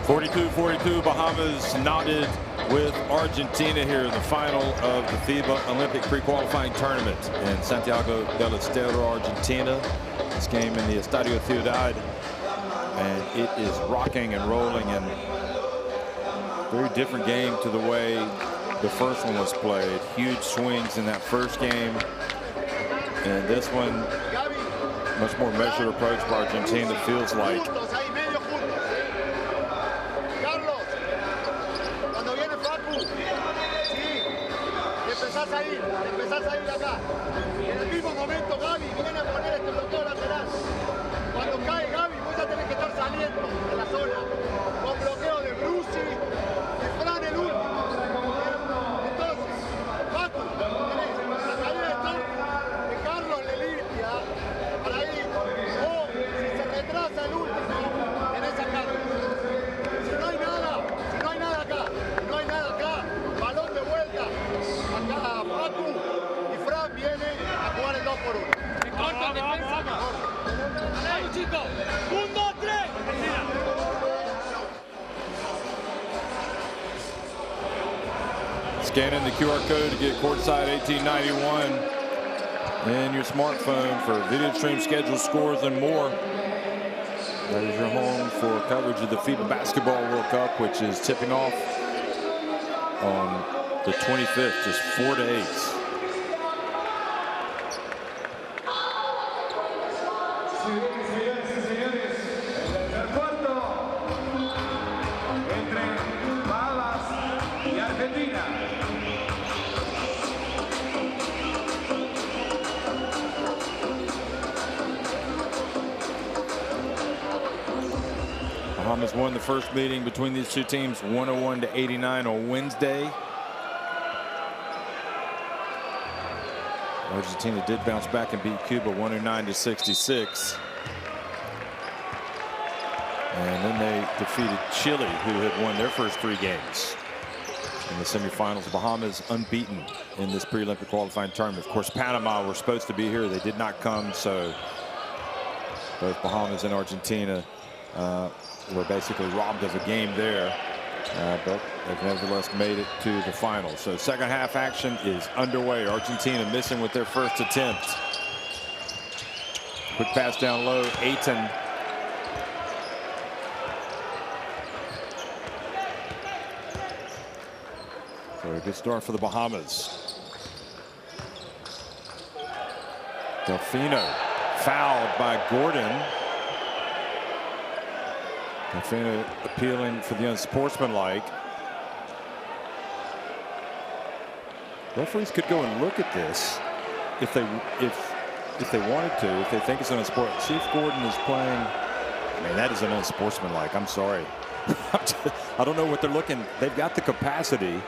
42-42, Bahamas knotted with Argentina here in the final of the FIBA Olympic pre-qualifying tournament in Santiago del Estero, Argentina. This game in the Estadio Ciudad, and it is rocking and rolling, and very different game to the way the first one was played. Huge swings in that first game, and this one much more measured approach by Argentina, feels like. Empezás a ir acá. En el mismo momento Gaby viene a poner este bloqueo lateral. Cuando cae Gaby, vos ya tenés que estar saliendo de la zona. Con bloqueo de Brusi, de Fran el último. Entonces, Paco, tenés la caída de Tom, de Carlos le limpia para ir. O si se retrasa el último, tenés a Carlos. Si no hay nada acá, no hay nada acá, balón de vuelta. Acá Paco y Fran vienen a jugar el 2 por 1. Se corta el defensa. Dale, chicos. 1, 2, 3. Scanning the QR code to get courtside 1891 in your smartphone for video stream, schedule, scores, and more. That is your home for coverage of the FIBA Basketball World Cup, which is tipping off on the 25th, just 4 days. Entre Bahamas y Argentina. Bahamas won the first meeting between these two teams 101-89 on Wednesday. Argentina did bounce back and beat Cuba 109-66. And then they defeated Chile, who had won their first 3 games in the semifinals. Bahamas unbeaten in this pre-Olympic qualifying tournament. Of course, Panama were supposed to be here. They did not come, so both Bahamas and Argentina were basically robbed of a game there. But they've nevertheless made it to the final. So second half action is underway. Argentina missing with their first attempt. Quick pass down low. Ayton. So a good start for the Bahamas. Delfino fouled by Gordon. Delfino appealing for the unsportsmanlike. Referees could go and look at this if they wanted to, if they think it's unsportsmanlike. See if Gordon is playing. I mean, that is an unsportsmanlike. I'm sorry. I don't know what they're looking. They've got the capacity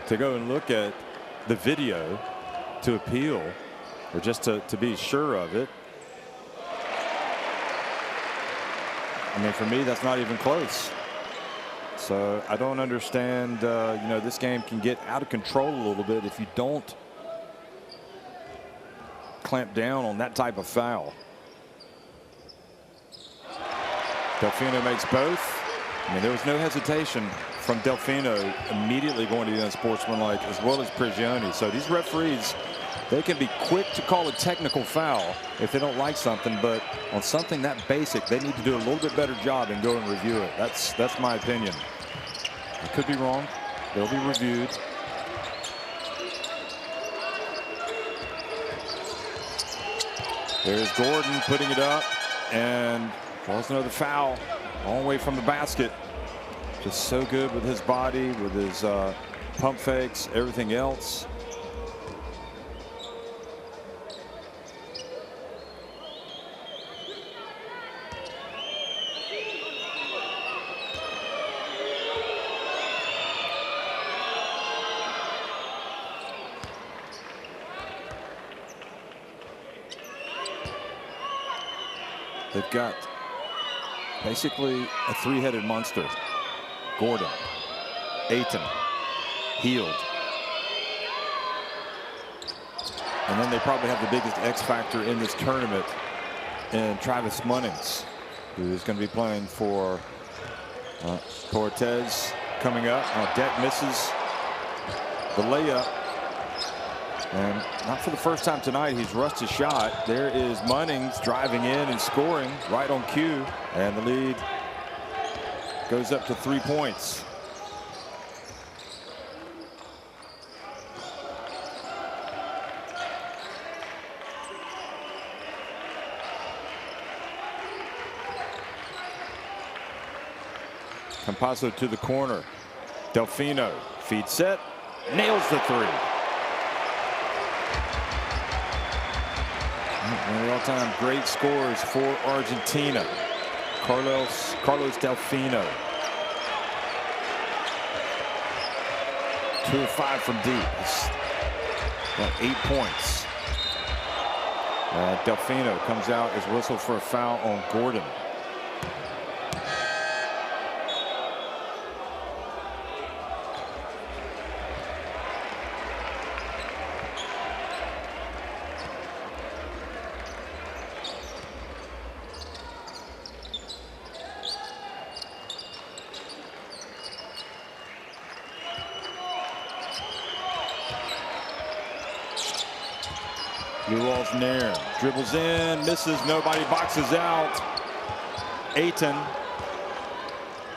to go and look at the video to appeal, or just to be sure of it. I mean, for me, that's not even close. So I don't understand. You know, this game can get out of control a little bit if you don't clamp down on that type of foul. Delfino makes both. I mean, there was no hesitation from Delfino immediately going to the unsportsmanlike, as well as Prigioni. So these referees, they can be quick to call a technical foul if they don't like something, but on something that basic, they need to do a little bit better job and go and review it. That's my opinion. I could be wrong. They'll be reviewed. There's Gordon putting it up and draws another foul, long way from the basket. Just so good with his body, with his pump fakes, everything else. They've got basically a three-headed monster. Gordon, Ayton, Hield. And then they probably have the biggest X factor in this tournament in Travis Munnings, who is going to be playing for Cortez coming up. Deck misses the layup. And not for the first time tonight, he's rushed his shot. There is Munnings driving in and scoring right on cue. And the lead goes up to 3 points. Campazzo to the corner. Delfino, feed set, nails the three. One of the all-time great scorers for Argentina, Carlos Delfino. 2 of 5 from deep. He's got 8 points. Delfino comes out as whistled for a foul on Gordon. Nair dribbles in, misses, nobody, boxes out. Ayton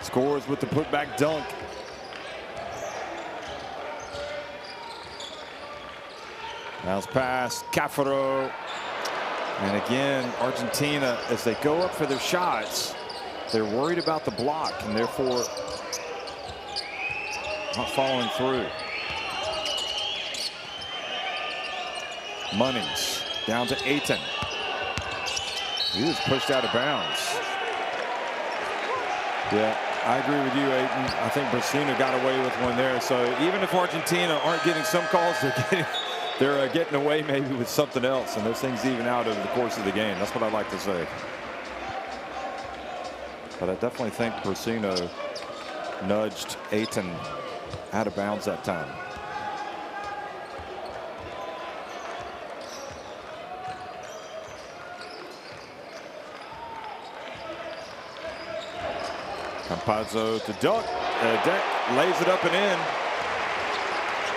scores with the putback dunk. Bounce pass, Cafaro. And again, Argentina, as they go up for their shots, they're worried about the block and therefore not following through. Munnings. Down to Ayton. He was pushed out of bounds. Yeah, I agree with you, Ayton. I think Brasino got away with one there. So even if Argentina aren't getting some calls, they're getting away maybe with something else, and those things even out over the course of the game. That's what I like to say. But I definitely think Brasino nudged Ayton out of bounds that time. Campazzo to Deck lays it up and in.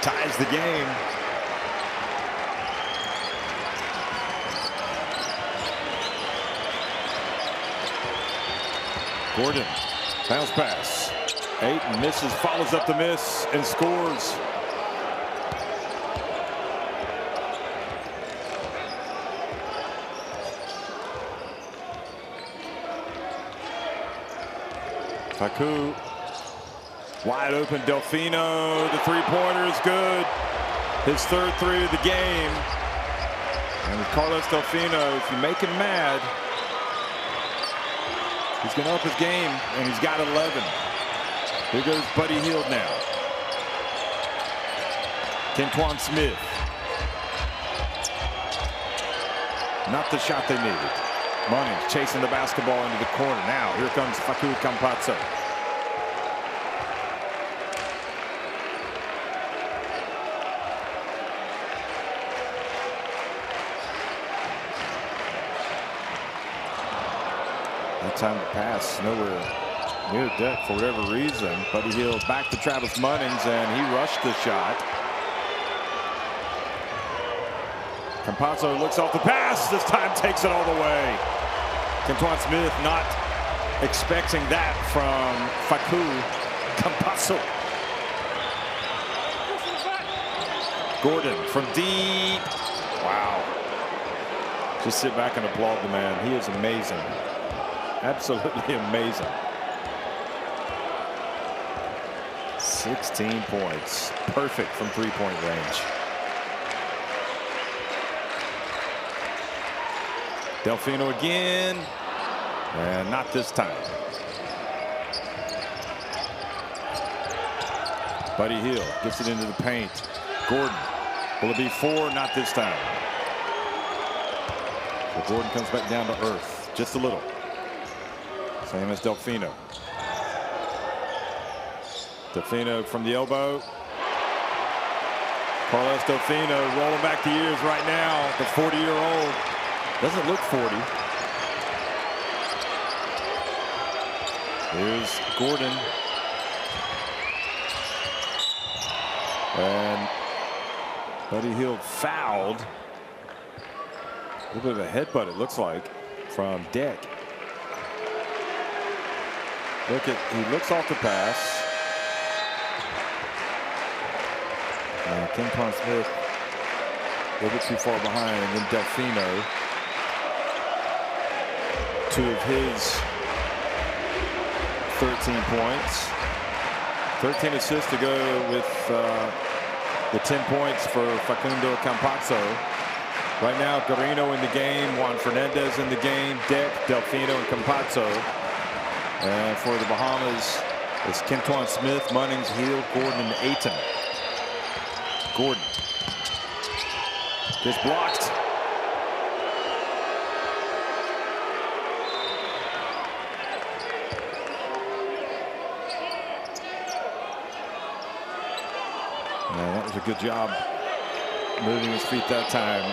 Ties the game. Gordon, bounce pass. Ayton misses, follows up the miss, and scores. Facu, wide open, Delfino, the three-pointer is good. His third three of the game. And with Carlos Delfino, if you make him mad, he's going to up his game, and he's got 11. Here goes Buddy Hield now. Kentuan Smith. Not the shot they needed. Munnings chasing the basketball into the corner. Now here comes Facu Campazzo. That time to pass nowhere near Deck for whatever reason. Buddy Hield back to Travis Munnings, and he rushed the shot. Campazzo looks off the pass. This time takes it all the way. Kentuan Smith not expecting that from Facu Campazzo. Gordon from deep. Wow. Just sit back and applaud the man. He is amazing. Absolutely amazing. 16 points. Perfect from three-point range. Delfino again, and not this time. Buddy Hield gets it into the paint. Gordon, will it be 4? Not this time. But Gordon comes back down to earth, just a little. Same as Delfino. Delfino from the elbow. Carlos Delfino rolling back the years right now. The 40-year-old. Doesn't look 40. Here's Gordon. And Buddy Hield fouled. A little bit of a headbutt, it looks like, from Deck. He looks off the pass. Kenton Smith a little bit too far behind, and then Delfino. 2 of his 13 points. 13 assists to go with the 10 points for Facundo Campazzo. Right now, Guarino in the game, Juan Fernandez in the game, Deck, Delfino, and Campazzo. And for the Bahamas, it's Kenton Smith, Munnings, Hield, Gordon, and Ayton. Gordon gets blocked. And that was a good job moving his feet that time.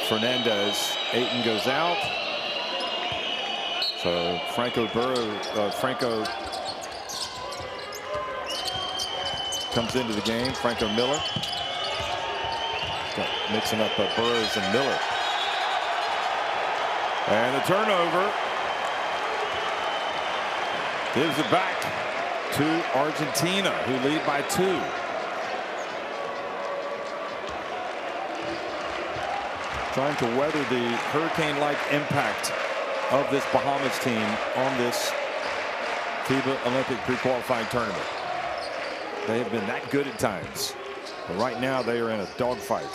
Fernandez. Ayton goes out. So Franco comes into the game. Franco Miller mixing up Burroughs and Miller. And the turnover gives it back to Argentina, who lead by 2. Trying to weather the hurricane-like impact of this Bahamas team on this FIBA Olympic pre-qualifying tournament. They have been that good at times, but right now they are in a dogfight.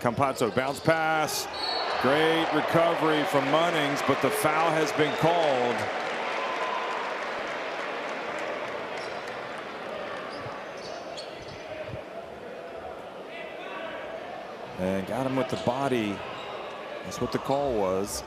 Campazzo bounce pass, great recovery from Munnings, but the foul has been called. And got him with the body. That's what the call was.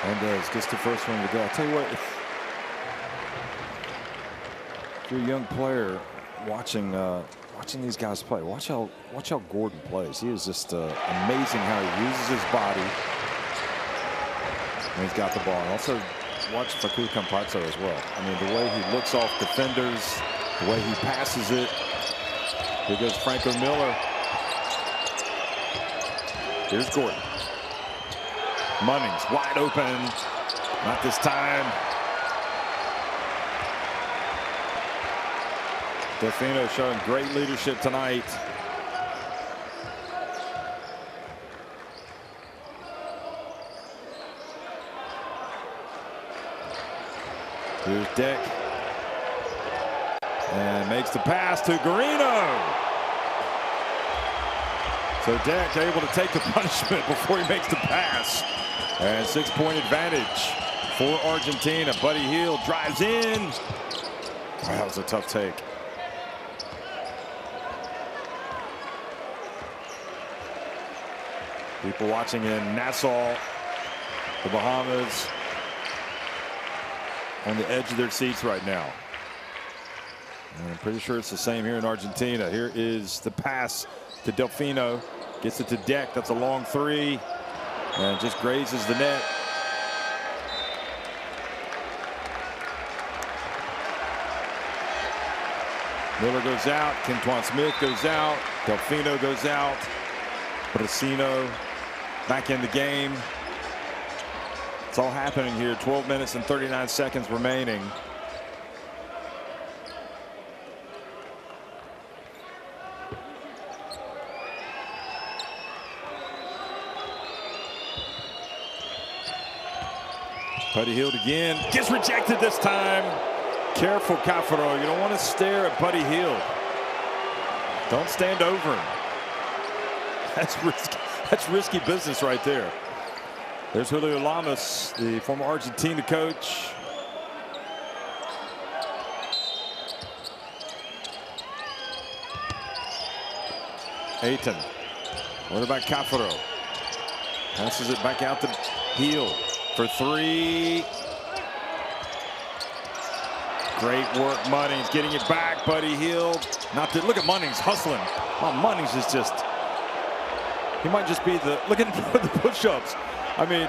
Mendez gets the first one to go. I'll tell you what, if you're a young player watching these guys play, watch how Gordon plays. He is just amazing how he uses his body. And he's got the ball. And also watch Facundo Campazzo as well. I mean, the way he looks off defenders, the way he passes it. Here goes Franco Miller. Here's Gordon. Munnings wide open. Not this time. Delfino showing great leadership tonight. Here's Deck. And makes the pass to Guarino. So Deck able to take the punishment before he makes the pass. And 6-point advantage for Argentina. Buddy Hield drives in. Oh, that was a tough take. People watching in Nassau, the Bahamas, on the edge of their seats right now. And I'm pretty sure it's the same here in Argentina. Here is the pass to Delfino. Gets it to Deck. That's a long 3. And just grazes the net. Miller goes out. Kenton Smith goes out. Delfino goes out. Brasino back in the game. It's all happening here. 12 minutes and 39 seconds remaining. Buddy Hield again. Gets rejected this time. Careful, Cafaro. You don't want to stare at Buddy Hield. Don't stand over him. That's risky business right there. There's Julio Lamas, the former Argentina coach. Ayton. What about Cafaro? Passes it back out to Hield. for three. Great work, Munnings getting it back. Buddy Hield. Look at Munnings hustling. Oh, Munnings is just. He might just be the. Look at the push-ups. I mean,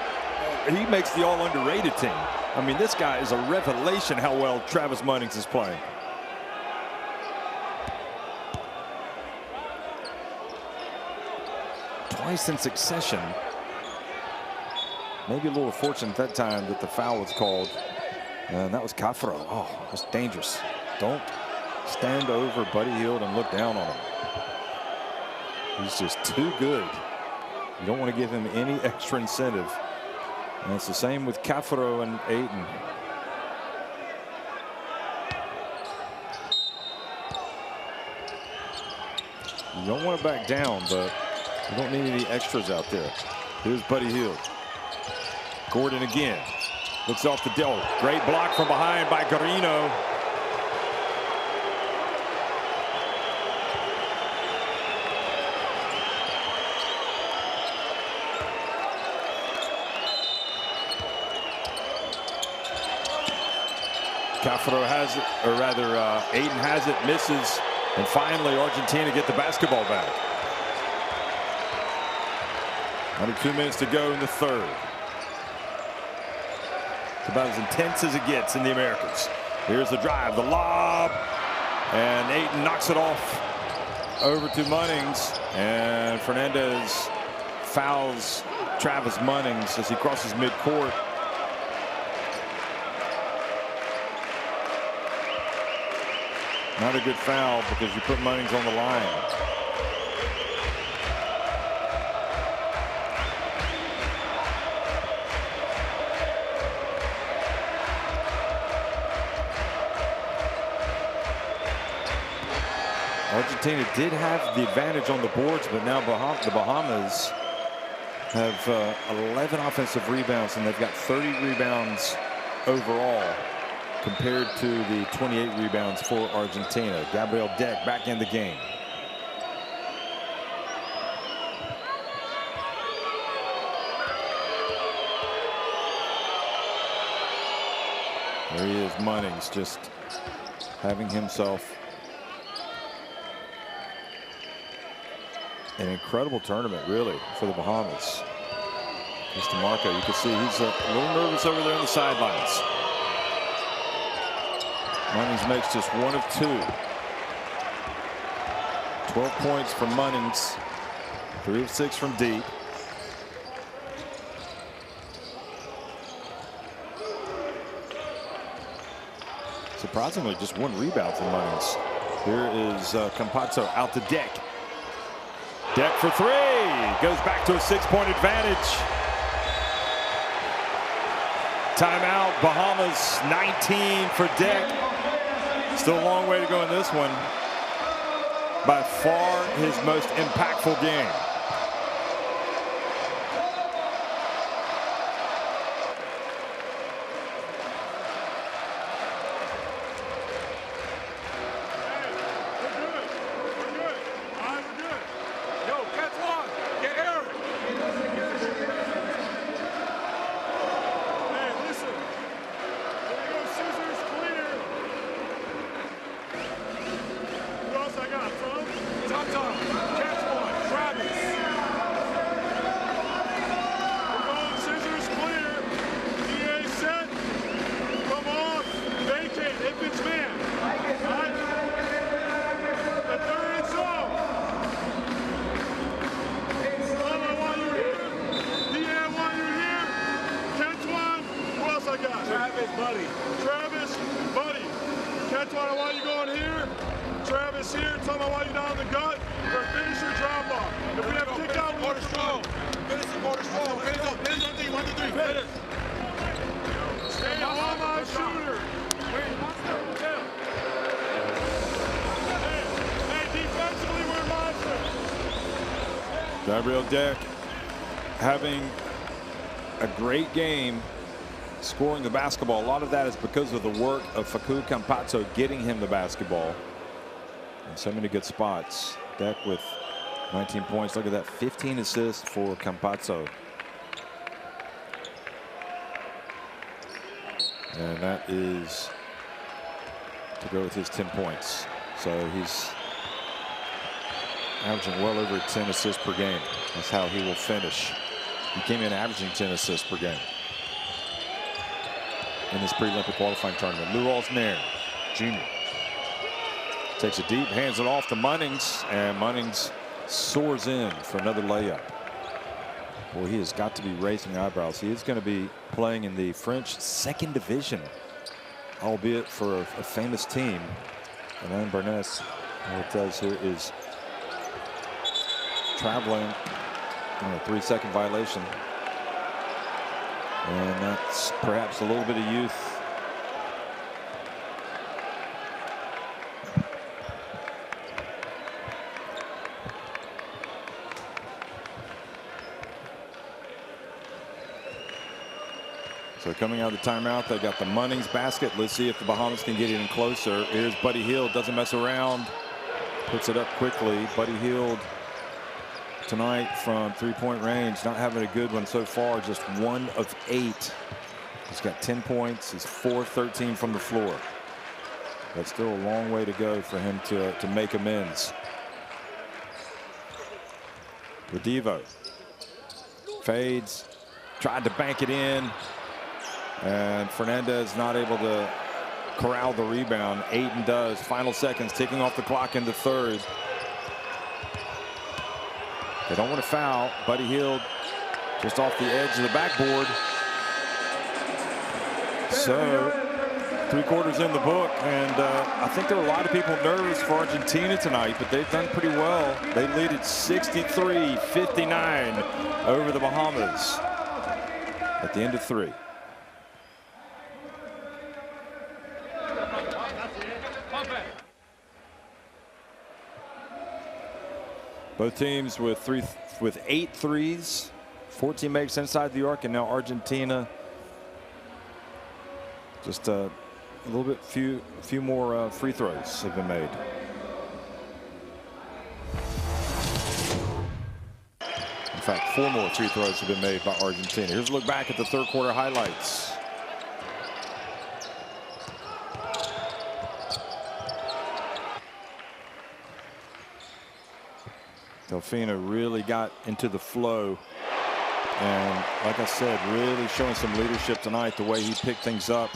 he makes the all underrated team. I mean, this guy is a revelation how well Travis Munnings is playing. Twice in succession. Maybe a little fortunate that time that the foul was called. And that was Cafaro. Oh, that's dangerous. Don't stand over Buddy Hield and look down on him. He's just too good. You don't want to give him any extra incentive. And it's the same with Cafaro and Ayton. You don't want to back down, but you don't need any extras out there. Here's Buddy Hield. Gordon again. Looks off the deal. Great block from behind by Garino. Cafaro has it, or rather Ayton has it, misses, and finally Argentina get the basketball back. Under 2 minutes to go in the third. It's about as intense as it gets in the Americas. Here's the drive, the lob, and Ayton knocks it off over to Munnings, and Fernandez fouls Travis Munnings as he crosses midcourt. Not a good foul because you put Munnings on the line. Argentina did have the advantage on the boards, but now the Bahamas have 11 offensive rebounds, and they've got 30 rebounds overall compared to the 28 rebounds for Argentina. Gabriel Deck back in the game. There he is, Munnings, just having himself an incredible tournament, really, for the Bahamas. Mr. Marco, you can see he's a little nervous over there on the sidelines. Munnings makes just 1 of 2. 12 points from Munnings. 3 of 6 from deep. Surprisingly, just 1 rebound from Munnings. Here is Campazzo out to Deck. Deck for 3. Goes back to a 6-point advantage. Timeout. Bahamas 19 for Deck. Still a long way to go in this one. By far his most impactful game. Gabriel Deck having a great game, scoring the basketball. A lot of that is because of the work of Facu Campazzo getting him the basketball. And so many good spots. Deck with 19 points. Look at that, 15 assists for Campazzo. And that is to go with his 10 points. So he's averaging well over 10 assists per game. That's how he will finish. He came in averaging 10 assists per game in this pre-Olympic qualifying tournament. Lou Alsnair, Jr. takes it deep, hands it off to Munnings, and Munnings soars in for another layup. Boy, he has got to be raising eyebrows. He is going to be playing in the French 2nd division, albeit for a famous team. And Alain Bernès, all it does here is traveling on a 3-second violation. And that's perhaps a little bit of youth. So coming out of the timeout, they got the Munnings basket. Let's see if the Bahamas can get even closer. Here's Buddy Hield, doesn't mess around, puts it up quickly. Buddy Hield tonight from 3-point range, not having a good one so far, just 1 of 8. He's got 10 points. He's 4-13 from the floor. But still a long way to go for him to make amends. Redivo fades, tried to bank it in. And Fernandez not able to corral the rebound. Ayton does. Final seconds ticking off the clock in the 3rd. They don't want to foul. Buddy Hield just off the edge of the backboard. So 3 quarters in the book, and I think there were a lot of people nervous for Argentina tonight, but they've done pretty well. They lead at 63-59 over the Bahamas at the end of 3. Both teams with 8 threes, 14 makes inside the arc, and now Argentina just a little bit few more free throws have been made. In fact, 4 more free throws have been made by Argentina. Here's a look back at the 3rd quarter highlights. Delfino really got into the flow, and like I said, really showing some leadership tonight, the way he picked things up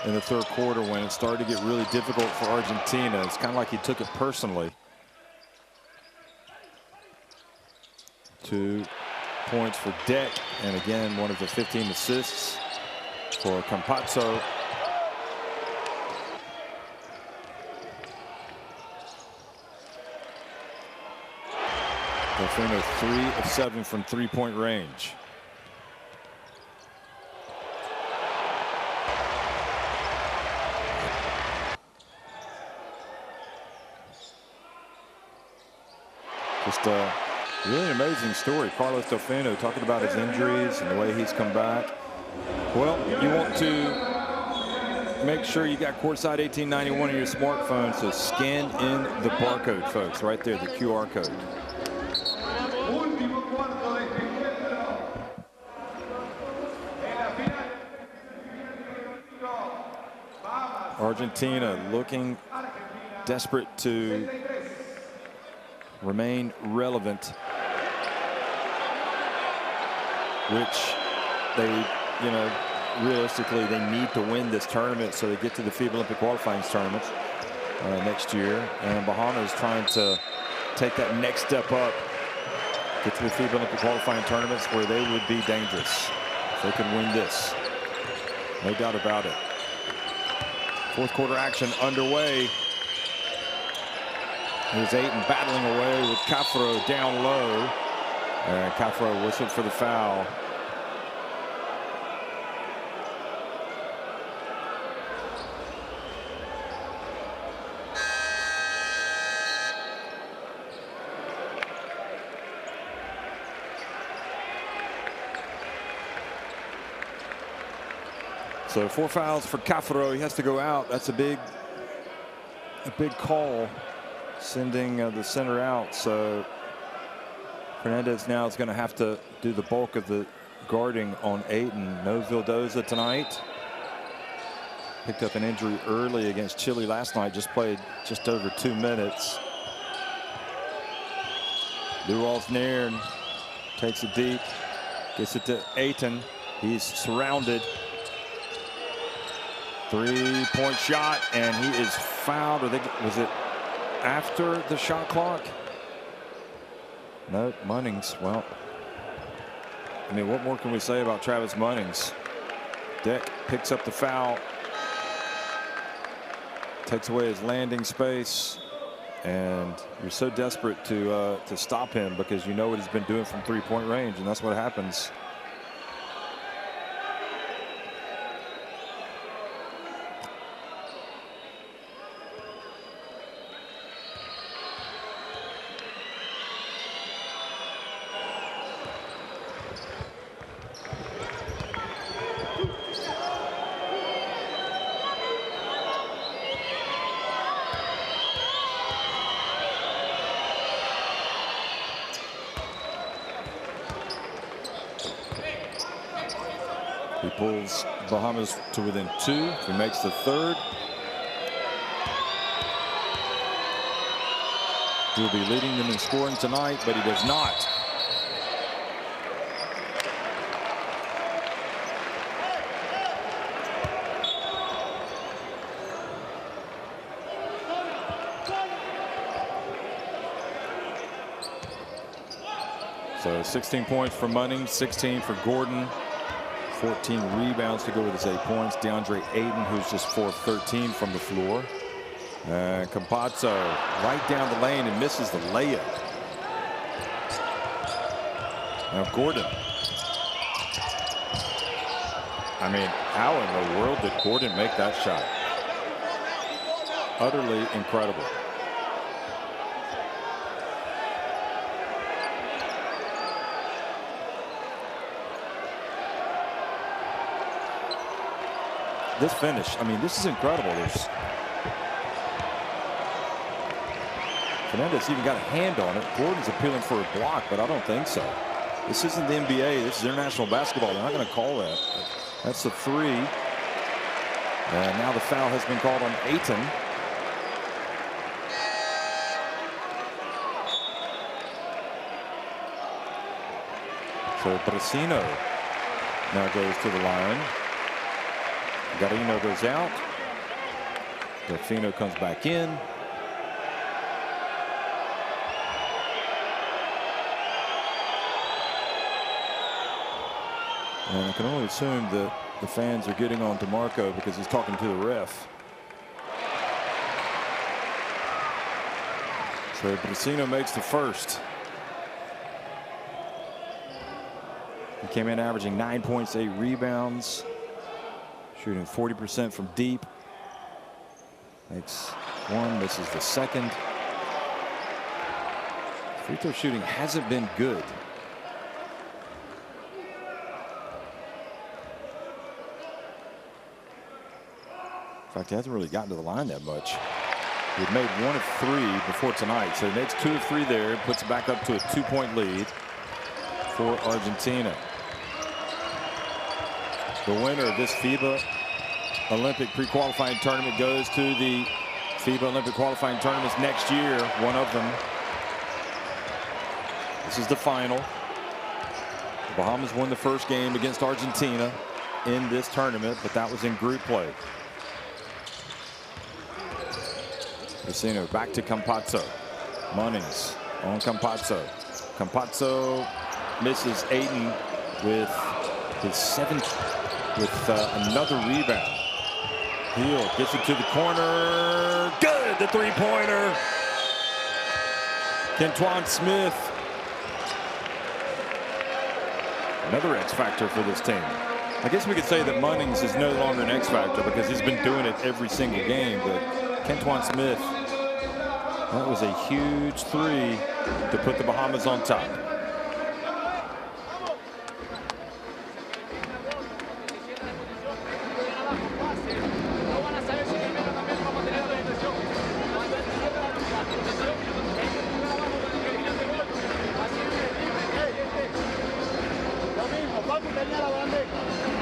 in the 3rd quarter when it started to get really difficult for Argentina. It's kind of like he took it personally. 2 points for Deck, and again one of the 15 assists for Campazzo. Delfino 3 of 7 from 3-point range. Just a really amazing story. Carlos Delfino talking about his injuries and the way he's come back. Well, you want to make sure you got Courtside 1891 on your smartphone, so scan in the barcode, folks, right there, the QR code. Argentina looking desperate to remain relevant, which they, realistically they need to win this tournament so they get to the FIBA Olympic qualifying tournament next year. And Bahamas trying to take that next step up, get to the FIBA Olympic qualifying tournaments where they would be dangerous if they could win this. No doubt about it. 4th quarter action underway. Here's Ayton battling away with Cafaro down low. And Cafaro whistled for the foul. So 4 fouls for Cafaro. He has to go out. That's a big call, sending the center out. So Fernandez now is going to have to do the bulk of the guarding on Ayton. No Vildoza tonight. Picked up an injury early against Chile last night. Just played just over 2 minutes. Luol's near and takes it deep. Gets it to Ayton. He's surrounded. 3-point shot, and he is fouled. Was it after the shot clock? No, Munnings. Well, I mean, what more can we say about Travis Munnings? Deck picks up the foul. Takes away his landing space, and you're so desperate to stop him because you know what he's been doing from 3-point range, and that's what happens. He pulls Bahamas to within 2. If he makes the third, he'll be leading them in scoring tonight, but he does not. So 16 points for Munnings, 16 for Gordon. 14 rebounds to go with his 8 points. DeAndre Ayton, who's just 4-13 from the floor. And Campazzo right down the lane and misses the layup. Now Gordon. I mean, how in the world did Gordon make that shot? Utterly incredible. This finish, I mean, this is incredible. Fernandez even got a hand on it. Gordon's appealing for a block, but I don't think so. This isn't the NBA. This is international basketball. They're not going to call that. That's a 3. And now the foul has been called on Ayton. So Brasino now goes to the line. Garino goes out. Delfino comes back in. And I can only assume that the fans are getting on to Marco because he's talking to the ref. So Brasino makes the first. He came in averaging 9 points, 8 rebounds. Shooting 40% from deep. Makes one, misses the second. Free throw shooting hasn't been good. In fact, he hasn't really gotten to the line that much. He'd made 1 of 3 before tonight, so he makes 2 of 3 there, puts it back up to a 2-point lead for Argentina. The winner of this FIBA Olympic pre-qualifying tournament goes to the FIBA Olympic qualifying tournaments next year, one of them. This is the final. The Bahamas won the first game against Argentina in this tournament, but that was in group play. Brasino back to Campazzo. Munnings on Campazzo. Campazzo misses Ayton with his 7th. With another rebound. Hill gets it to the corner. Good, the 3-pointer. Kentuan Smith. Another X factor for this team. I guess we could say that Munnings is no longer an X factor because he's been doing it every single game. But Kentuan Smith, that was a huge 3 to put the Bahamas on top.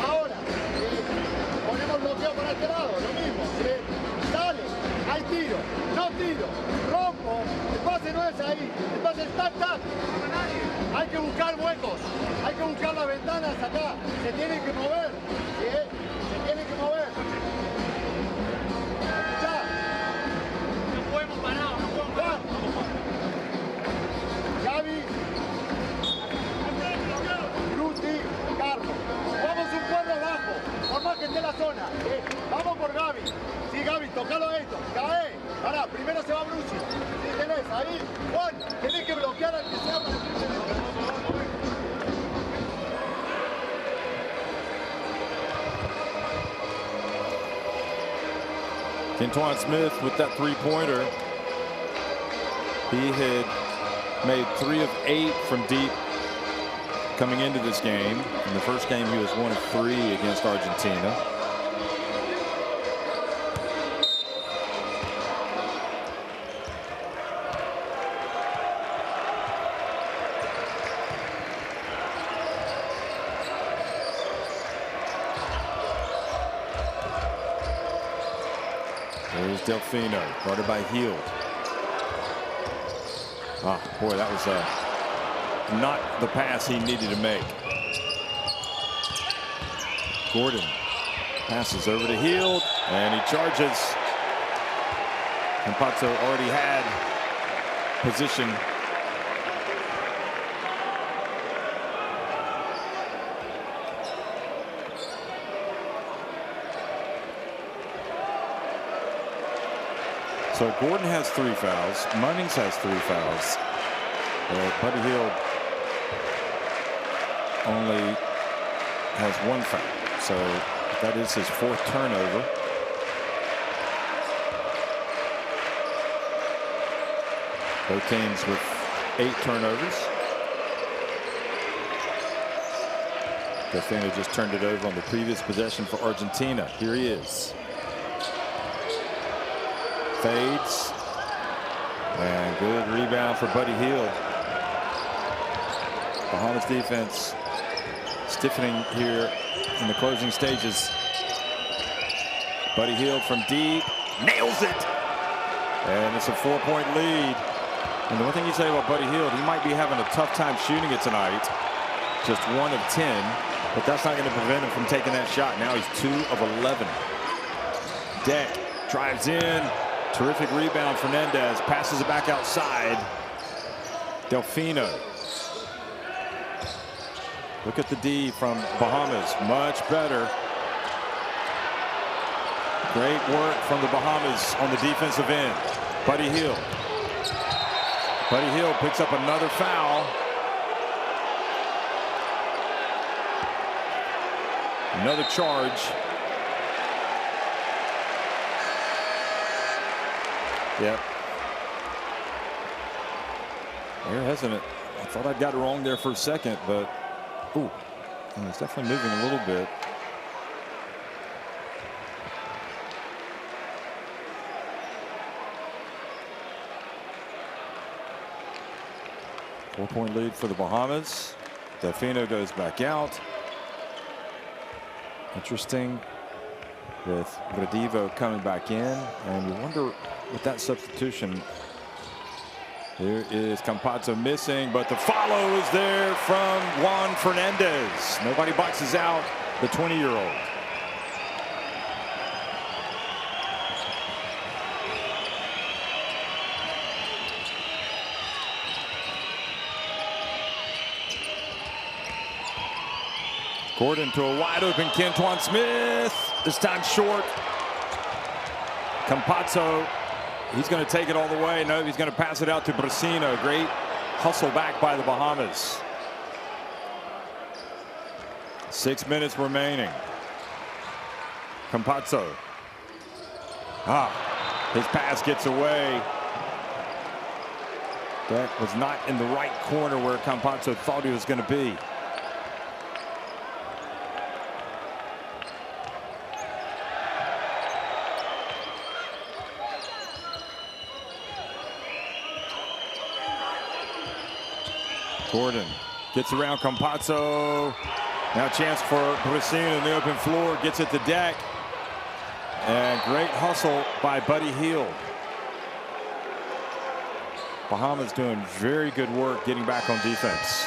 Ahora ponemos bloqueo para este lado, ¿no? buscar huecos, hay que buscar las ventanas acá, se tienen que mover, ¿sí? Se tienen que mover. Escuchá. No podemos parar, no podemos parar. Gaby, Lucy, Carlos. Vamos un cuadro abajo, por más que esté la zona. Vamos por Gaby. Sí, Gaby, tocalo esto. Cae. Pará, primero se va Bruce. Sí, tenés ahí. Juan, tenés que bloquear al que sea para que se Kentuan Smith with that three-pointer. He had made 3 of 8 from deep coming into this game. In the first game, he was 1 of 3 against Argentina. There's Delfino, guarded by Hield. Ah, boy, that was not the pass he needed to make. Gordon passes over to Hield, and he charges. Campazzo already had position. So Gordon has 3 fouls. Munnings has 3 fouls. Buddy Hield only has 1 foul. So that is his 4th turnover. Both teams with 8 turnovers. Delfino just turned it over on the previous possession for Argentina. Here he is. Fades. And good rebound for Buddy Hield. Bahamas defense stiffening here in the closing stages. Buddy Hield from deep. Nails it. And it's a 4-point lead. And the one thing you say about Buddy Hield, he might be having a tough time shooting it tonight. Just 1 of 10. But that's not going to prevent him from taking that shot. Now he's 2 of 11. Deck drives in. Terrific rebound. Fernandez passes it back outside. Delfino. Look at the D from Bahamas. Much better. Great work from the Bahamas on the defensive end. Buddy Hield. Buddy Hield picks up another foul. Another charge. Yep. They're hesitant. I thought I got it wrong there for a second, but ooh, it's definitely moving a little bit. Four-point lead for the Bahamas. Delfino goes back out. Interesting with Gradivo coming back in, and you wonder with that substitution. Here is Campazzo missing, but the follow is there from Juan Fernandez. Nobody boxes out the 20-year-old. Gordon to a wide open Kentuan Smith. This time short. Campazzo, he's going to take it all the way. No, he's going to pass it out to Brasino. Great hustle back by the Bahamas. 6 minutes remaining. Campazzo. His pass gets away. That was not in the right corner where Campazzo thought he was going to be. Gordon gets around Campazzo. Now a chance for Brasino in the open floor. Gets it to Deck. And great hustle by Buddy Hield. Bahamas doing very good work getting back on defense.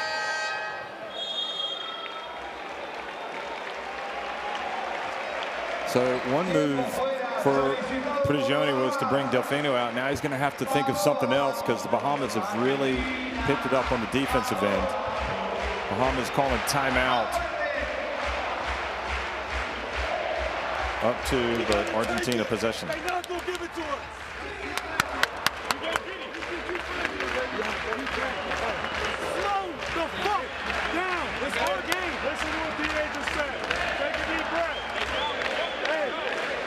So one move for Prigioni was to bring Delfino out. Now he's going to have to think of something else because the Bahamas have really picked it up on the defensive end. Bahamas calling timeout. Up to the Argentina possession. They're not going to give it to us. Slow the fuck down. It's our game. Listen to what DA just said. Take a deep breath. Hey,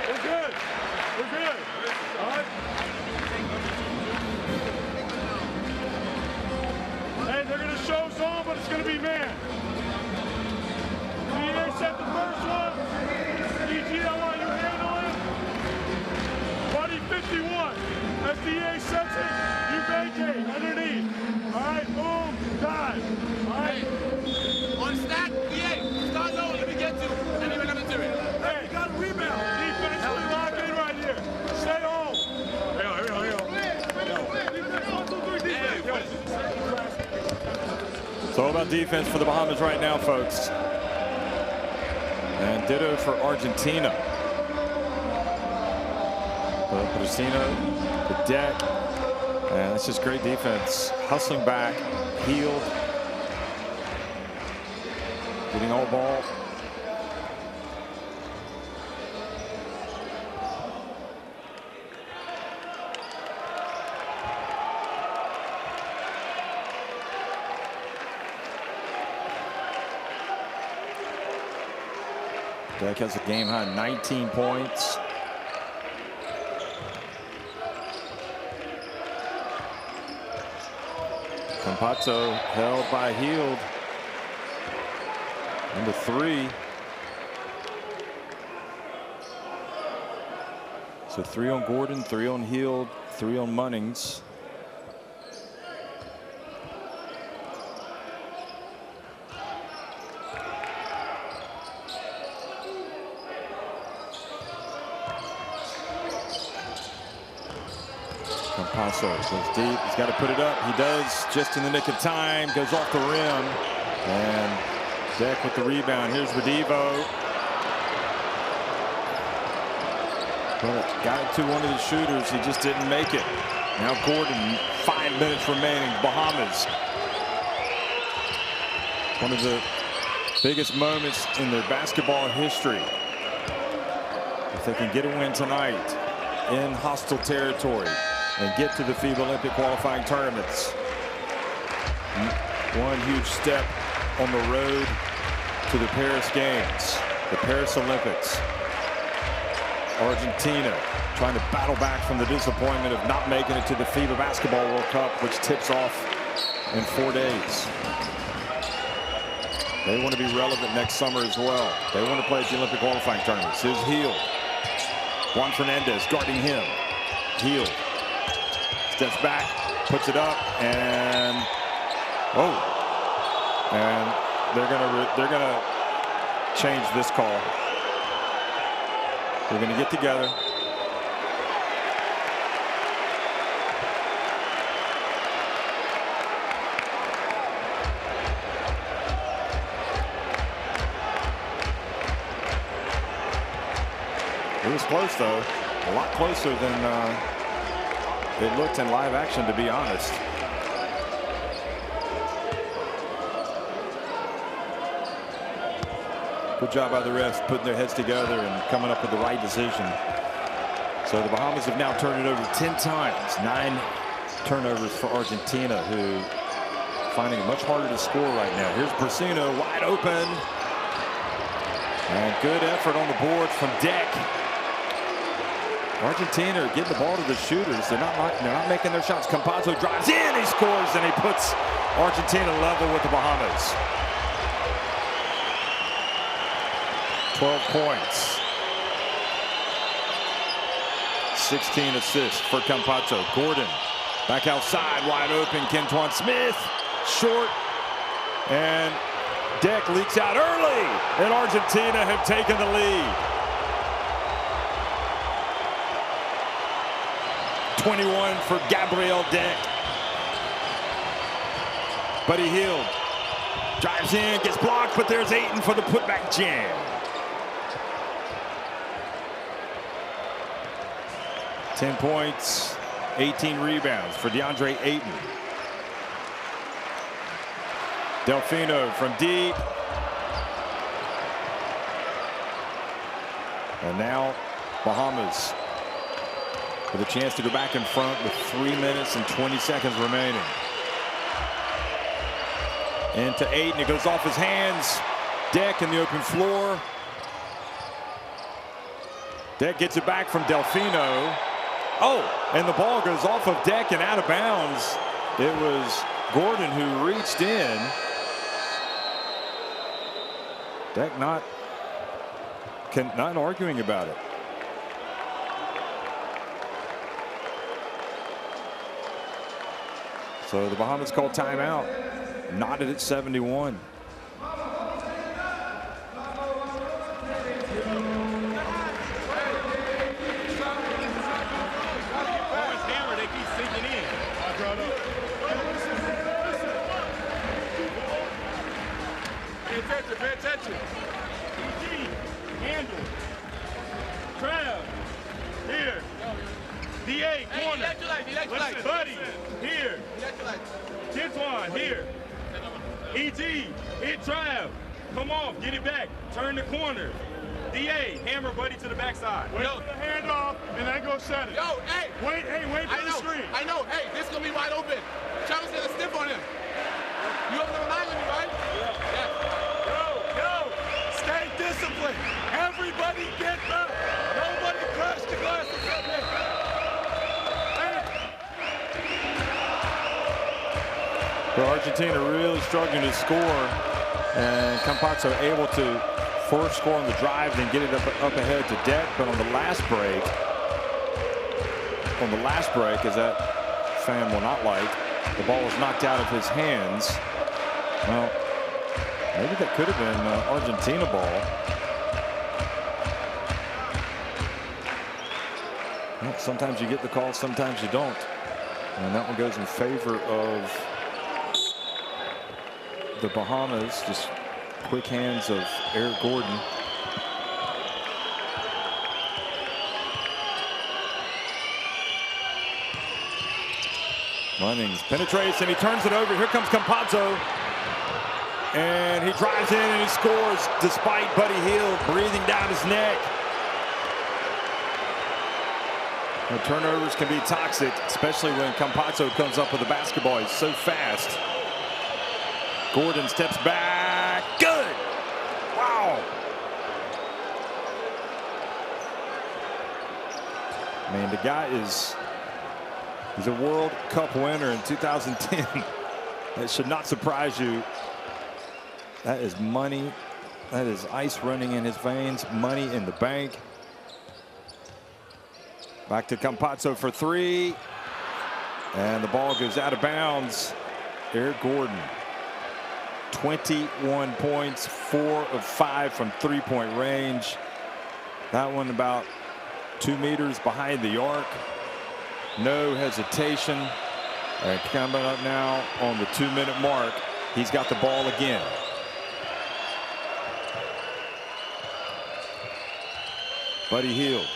we're good. We're good. All right? Hey, they're going to show zone, but it's going to be man. DA set the first one. DG, I want you handling. Buddy 51. As DA sets it, you vacate underneath. All right, boom, dive. All right. On stack, DA, start low, let me get to, and then we're going to do it. Hey, you got a rebound. Defensively lock in right here. Stay home. It's all about defense for the Bahamas right now, folks. And ditto for Argentina. Brasino, the deck. And it's just great defense. Hustling back, healed. Getting all ball. Deck has a game high 19 points. Campazzo held by Hield. Number 3. So 3 on Gordon, 3 on Hield, 3 on Munnings. Campazzo goes deep. He's got to put it up. He does just in the nick of time. Goes off the rim. And Deck with the rebound. Here's Redivo. But got it to one of the shooters. He just didn't make it. Now Gordon, 5 minutes remaining. Bahamas. One of the biggest moments in their basketball history. If they can get a win tonight in hostile territory and get to the FIBA Olympic qualifying tournaments. One huge step on the road to the Paris Games, the Paris Olympics. Argentina trying to battle back from the disappointment of not making it to the FIBA Basketball World Cup, which tips off in 4 days. They want to be relevant next summer as well. They want to play at the Olympic qualifying tournaments. Here's Hield. Juan Fernandez guarding him. Hield steps back, puts it up, and and they're gonna change this call. They're gonna get together. It was close, though. A lot closer than it looked in live action, to be honest. Good job by the refs putting their heads together and coming up with the right decision. So the Bahamas have now turned it over 10 times. 9 turnovers for Argentina, who finding it much harder to score right now. Here's Brasino wide open. And good effort on the board from Deck. Argentina are getting the ball to the shooters. They're not making their shots. Campazzo drives in, he scores, and he puts Argentina level with the Bahamas. 12 points. 16 assists for Campazzo. Gordon back outside, wide open. Kentuan Smith, short, and Deck leaks out early, and Argentina have taken the lead. 21 for Gabriel Deck. Buddy Hield drives in, gets blocked, but there's Ayton for the putback jam. 10 points, 18 rebounds for DeAndre Ayton. Delfino from deep. And now Bahamas with a chance to go back in front with 3 minutes and 20 seconds remaining. Into Ayton, it goes off his hands. Deck in the open floor. Deck gets it back from Delfino. Oh, and the ball goes off of Deck and out of bounds. It was Gordon who reached in. Deck not arguing about it. So the Bahamas called timeout. Knotted at 71. Pay attention. EG, handle. Trav, here. DA, corner. Listen, buddy, here. Titwan, here. EG, hit Trav. Come on, get it back. Turn the corner. DA, hammer buddy to the backside. Wait for the handoff and then go set it. Yo, hey. Wait for the screen. I know. Hey, this is going to be wide open. Travis is a stiff on him. You open the line with me, right? Yeah. Yo, stay disciplined. Everybody get up. Nobody crash the glasses up there. Well, Argentina really struggling to score, and Campazzo able to force score on the drive, then get it up ahead to Deck. But on the last break, as that fan will not like, the ball was knocked out of his hands. Well, maybe that could have been Argentina ball. Well, sometimes you get the call, sometimes you don't. And that one goes in favor of the Bahamas. Just quick hands of Eric Gordon. Munnings penetrates and he turns it over. Here comes Campazzo. And he drives in and he scores despite Buddy Hield breathing down his neck. The turnovers can be toxic, especially when Campazzo comes up with the basketball. He's so fast. Gordon steps back. Good. Wow. Man, the guy he's a World Cup winner in 2010. That should not surprise you. That is money. That is ice running in his veins. Money in the bank. Back to Campazzo for three. And the ball goes out of bounds. Eric Gordon. 21 points, 4 of 5 from three-point range. That one about 2 meters behind the arc. No hesitation. And coming up now on the 2-minute mark, he's got the ball again. Buddy Hield.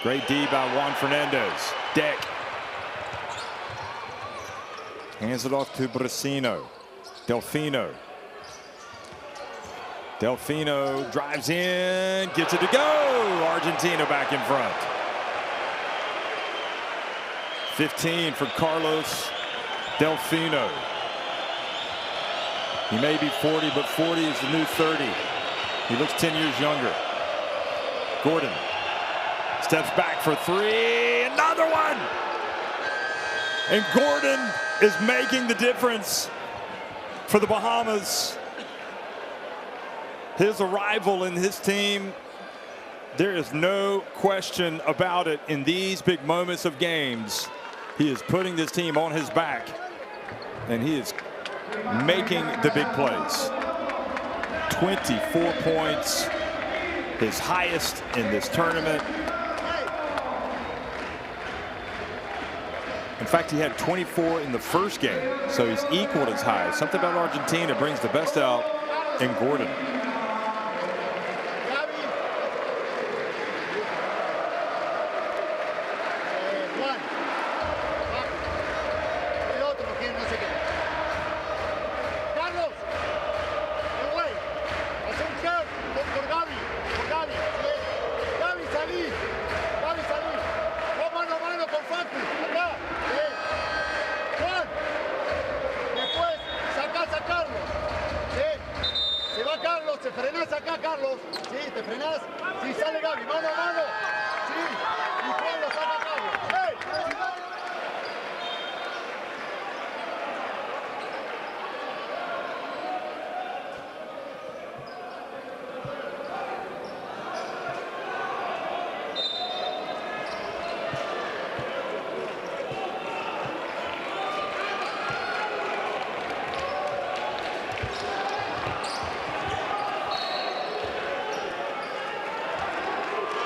Great D by Juan Fernandez. Deck. Hands it off to Brasino. Delfino. Delfino drives in, gets it to go. Argentina back in front. 15 for Carlos Delfino. He may be 40, but 40 is the new 30. He looks 10 years younger. Gordon steps back for three. Another one. And Gordon is making the difference for the Bahamas. His arrival in his team, there is no question about it. In these big moments of games, he is putting this team on his back, and he is making the big plays. 24 points, his highest in this tournament. In fact, he had 24 in the first game, so he's equaled his high. Something about Argentina brings the best out in Gordon. Sí, sale Gaby, mano a mano. Sí, y Juan lo saca a cabo. ¡Hey!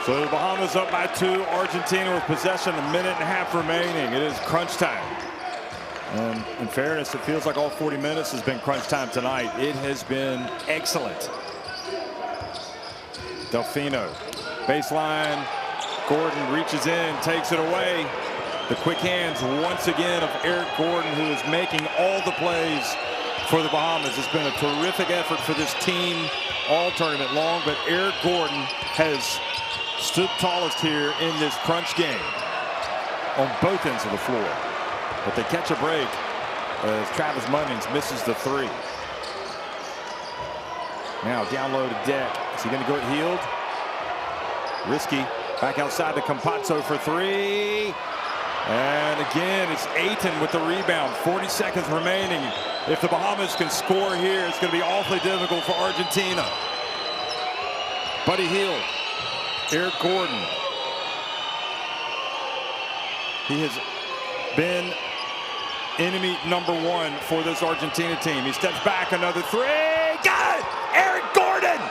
So the Bahamas up by 2. Argentina with possession, 1.5 minutes remaining. It is crunch time. And in fairness, it feels like all 40 minutes has been crunch time tonight. It has been excellent. Delfino, baseline. Gordon reaches in, takes it away. The quick hands once again of Eric Gordon, who is making all the plays for the Bahamas. It's been a terrific effort for this team all tournament long, but Eric Gordon has stood tallest here in this crunch game on both ends of the floor. But they catch a break as Travis Munnings misses the 3. Now down low to Deck. Is he going to go it healed? Risky. Back outside to Campazzo for 3. And again, it's Ayton with the rebound. 40 seconds remaining. If the Bahamas can score here, it's going to be awfully difficult for Argentina. Buddy Hield. Eric Gordon. He has been enemy #1 for this Argentina team. He steps back, another 3. Got it! Eric Gordon!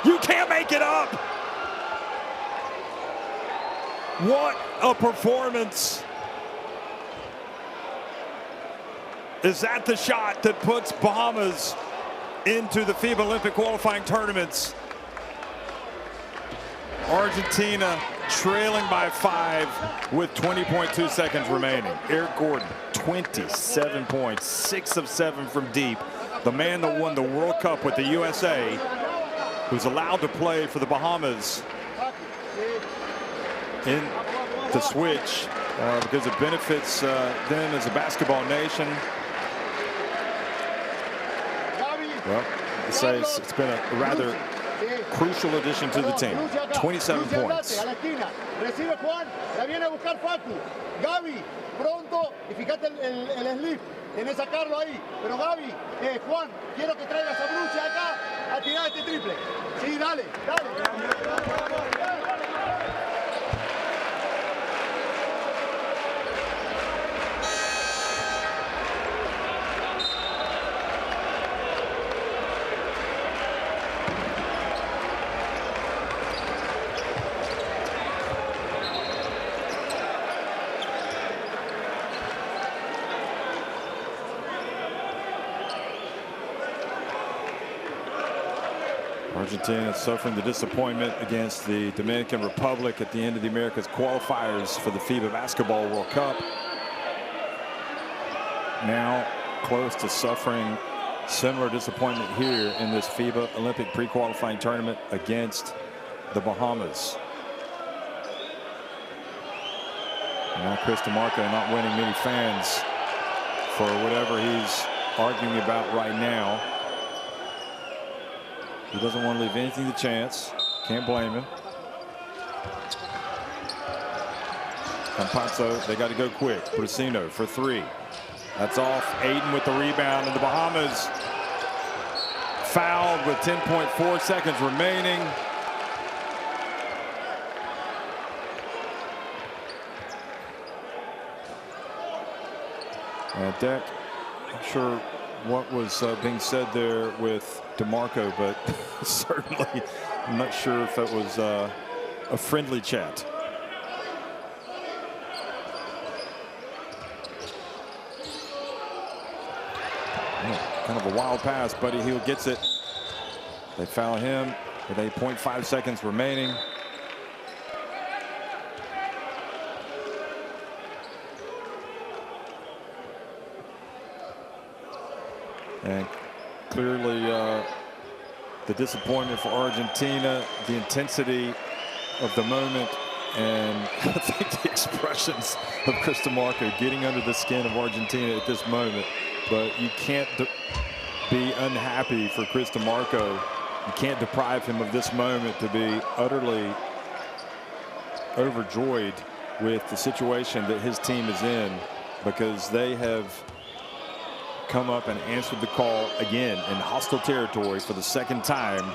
You can't make it up! What a performance! Is that the shot that puts Bahamas into the FIBA Olympic qualifying tournaments? Argentina trailing by 5 with 20.2 seconds remaining. Eric Gordon, 27 points, 6 of 7 from deep. The man that won the World Cup with the USA, who's allowed to play for the Bahamas in the switch because it benefits them as a basketball nation. Well, it's been a rather crucial addition to the team. 27 points. Recibe Juan, la viene a buscar Facu. Gaby, pronto, y fíjate el slip, tenés que sacarlo ahí. Pero Gaby, Juan, quiero que traigas a Bruce acá a tirar este triple. Sí, dale, dale. Argentina suffering the disappointment against the Dominican Republic at the end of the Americas qualifiers for the FIBA Basketball World Cup. Now close to suffering similar disappointment here in this FIBA Olympic pre-qualifying tournament against the Bahamas. Now Chris DeMarco not winning many fans for whatever he's arguing about right now. He doesn't want to leave anything to chance. Can't blame him. Campazzo, they got to go quick. Brasino for 3. That's off. Ayton with the rebound, and the Bahamas fouled with 10.4 seconds remaining. Deck, not sure what was being said there with DeMarco, but certainly I'm not sure if that was a friendly chat. Kind of a wild pass. Buddy Hield gets it. They foul him with 8.5 seconds remaining. And clearly the disappointment for Argentina, the intensity of the moment, and I think the expressions of Chris DeMarco getting under the skin of Argentina at this moment. But you can't be unhappy for Chris DeMarco You can't deprive him of this moment to be utterly overjoyed with the situation that his team is in, because they have come up and answered the call again in hostile territory for the second time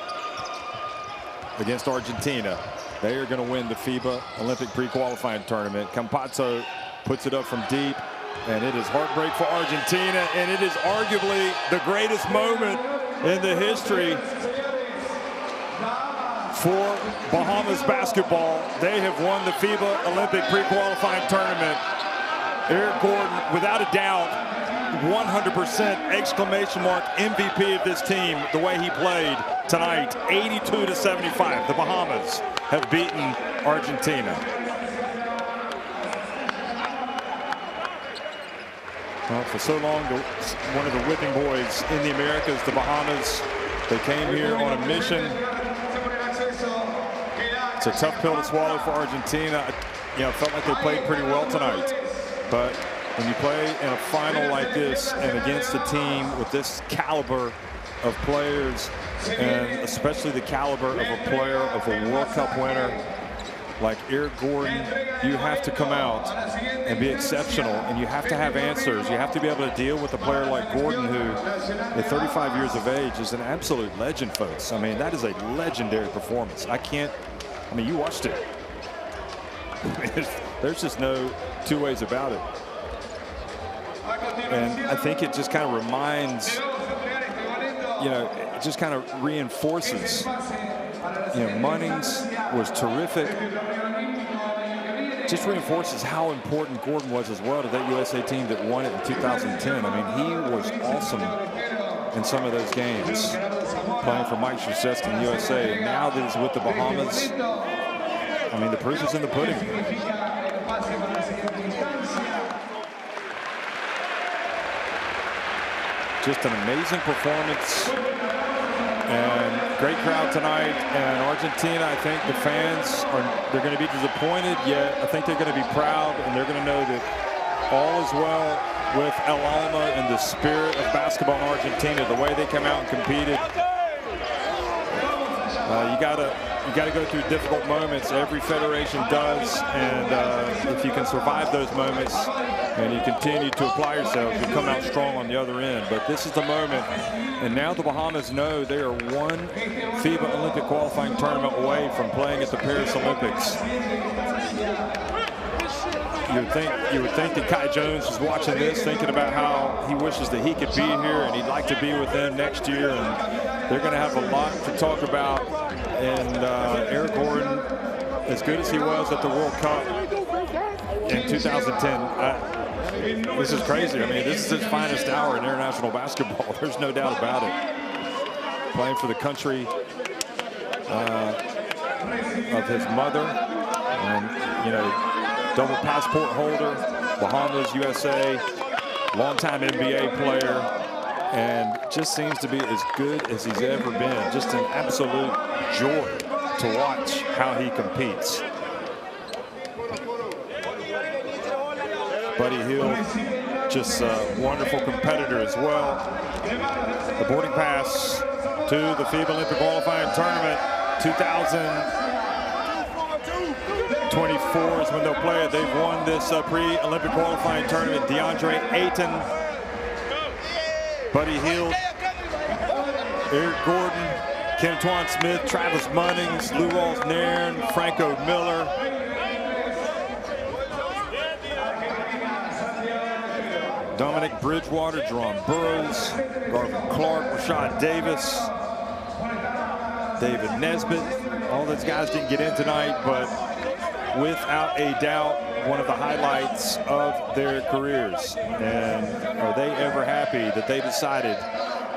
against Argentina. They are going to win the FIBA Olympic pre-qualifying tournament. Campazzo puts it up from deep, and it is heartbreak for Argentina, and it is arguably the greatest moment in the history for Bahamas basketball. They have won the FIBA Olympic pre-qualifying tournament. Eric Gordon, without a doubt, 100% exclamation mark MVP of this team, the way he played tonight. 82-75. The Bahamas have beaten Argentina. Well, for so long, one of the whipping boys in the Americas, the Bahamas, they came here on a mission. It's a tough pill to swallow for Argentina. You know, it felt like they played pretty well tonight. But when you play in a final like this and against a team with this caliber of players, and especially the caliber of a player, of a World Cup winner like Eric Gordon, you have to come out and be exceptional, and you have to have answers. You have to be able to deal with a player like Gordon, who at 35 years of age is an absolute legend, folks. I mean, that is a legendary performance. I mean, you watched it. There's just no two ways about it. And I think it just kind of reminds, you know, it just kind of reinforces, you know, Munnings was terrific. Just reinforces how important Gordon was as well to that USA team that won it in 2010. I mean, he was awesome in some of those games, playing for Mike Krzyzewski in USA. And now that he's with the Bahamas, I mean, the proof is in the pudding. Just an amazing performance and great crowd tonight. And Argentina, I think the fans they're going to be disappointed, yet I think they're going to be proud, and they're going to know that all is well with El Alma and the spirit of basketball in Argentina, the way they came out and competed. You gotta go through difficult moments. Every federation does, and if you can survive those moments and you continue to apply yourself, you come out strong on the other end. But this is the moment, and now the Bahamas know they are one FIBA Olympic qualifying tournament away from playing at the Paris Olympics. You would think that Kai Jones is watching this, thinking about how he wishes that he could be here and he'd like to be with them next year, and they're going to have a lot to talk about. And Eric Gordon, as good as he was at the World Cup in 2010, this is crazy. I mean, this is his finest hour in international basketball. There's no doubt about it. Playing for the country of his mother, and, you know, double passport holder, Bahamas, USA, longtime NBA player, and just seems to be as good as he's ever been. Just an absolute joy to watch how he competes. Buddy Hield, just a wonderful competitor as well. The boarding pass to the FIBA Olympic qualifying tournament 2024 is when they'll play it. They've won this pre-Olympic qualifying tournament. DeAndre Ayton, Buddy Hield, Eric Gordon, Kentuan Smith, Travis Munnings, Lou Rawls-Nairn, Franco Miller. Dominic Bridgewater, Jerron Burroughs, Garvin Clark, Rashad Davis, David Nesbitt. All those guys didn't get in tonight, but without a doubt, one of the highlights of their careers. And are they ever happy that they decided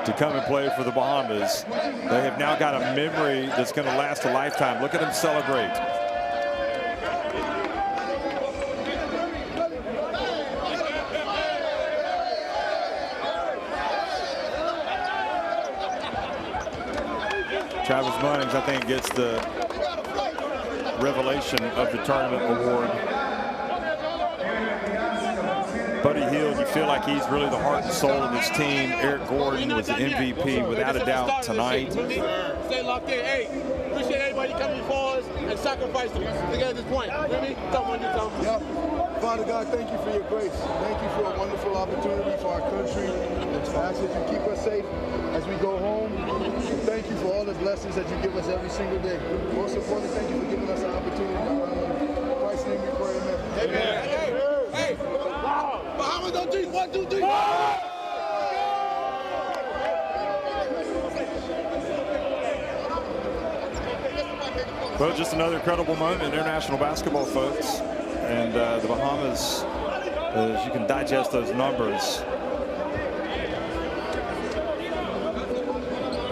to come and play for the Bahamas? They have now got a memory that's going to last a lifetime. Look at them celebrate. Travis Munnings, I think, gets the Revelation of the Tournament award. Buddy Hield, you feel like he's really the heart and soul of this team. Eric Gordon was the MVP without a doubt tonight. locked in. Hey, appreciate everybody coming before us and sacrificing to get to this point. You hear me? Tell me. Yep. Father God, thank you for your grace. Thank you for a wonderful opportunity for our country. I ask that you keep us safe as we go home. And thank you for all the blessings that you give us every single day. Most important, thank you for giving us an opportunity to In Christ's name we pray, amen. Hey, Bahamas on 3, 1, 2, 3. Well, just another incredible moment in international basketball, folks. And the Bahamas, as you can digest those numbers.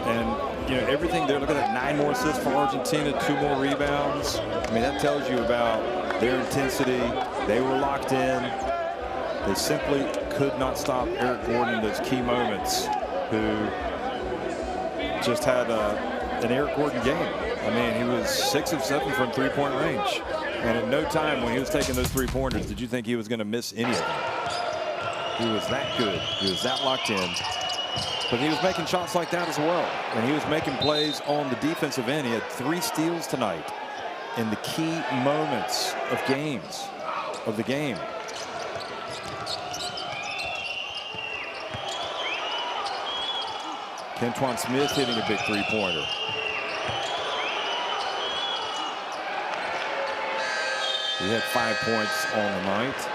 And, you know, everything they're looking at 9 more assists for Argentina, 2 more rebounds. I mean, that tells you about their intensity. They were locked in. They simply could not stop Eric Gordon in those key moments, who just had an Eric Gordon game. I mean, he was 6 of 7 from 3-point range. And at no time when he was taking those 3-pointers did you think he was going to miss any of them. He was that good. He was that locked in. But he was making shots like that as well. And he was making plays on the defensive end. He had 3 steals tonight in the key moments of the game. Kentuan Smith hitting a big 3-pointer. He had 5 points on the night.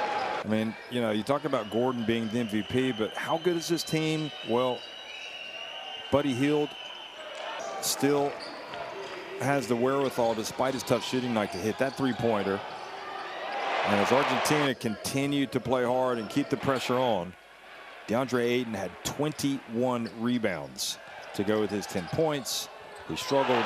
I mean, you know, you talk about Gordon being the MVP, but how good is this team? Well, Buddy Hield still has the wherewithal, despite his tough shooting night, to hit that 3-pointer. And as Argentina continued to play hard and keep the pressure on, DeAndre Ayton had 21 rebounds to go with his 10 points. He struggled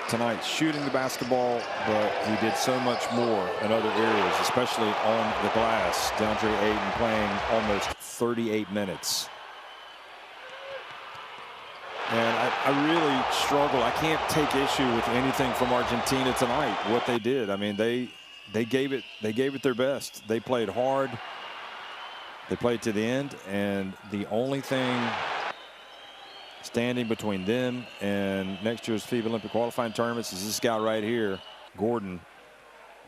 tonight shooting the basketball, but he did so much more in other areas, especially on the glass. DeAndre Ayton playing almost 38 minutes. And I really struggle. I can't take issue with anything from Argentina tonight, what they did. I mean, they gave it their best. They played hard. They played to the end, and the only thing standing between them and next year's FIBA Olympic qualifying tournaments is this guy right here, Gordon,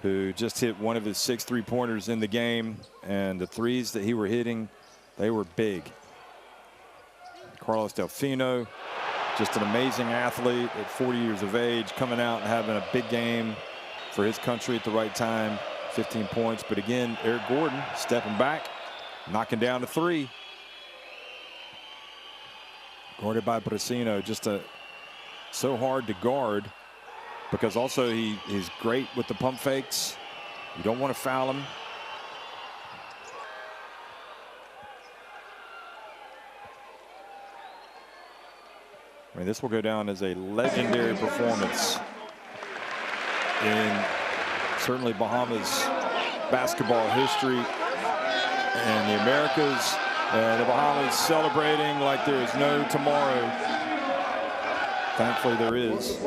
who just hit one of his 6 3-pointers in the game, and the threes that he were hitting, they were big. Carlos Delfino, just an amazing athlete at 40 years of age, coming out and having a big game for his country at the right time, 15 points. But again, Eric Gordon stepping back, knocking down a 3. Guarded by Brasino, just so hard to guard, because also he's great with the pump fakes. You don't want to foul him. I mean, this will go down as a legendary performance in certainly Bahamas basketball history and the Americas. And the Bahamas celebrating like there is no tomorrow. Thankfully there is.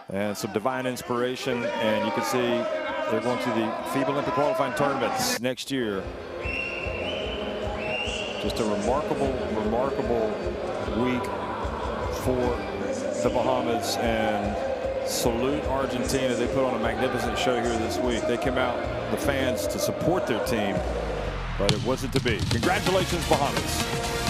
And some divine inspiration, and you can see they're going to the FIBA Olympic qualifying tournaments next year. Just a remarkable week for the Bahamas, and salute Argentina. They put on a magnificent show here this week. They came out, the fans, to support their team, but it wasn't to be. Congratulations, Bahamas.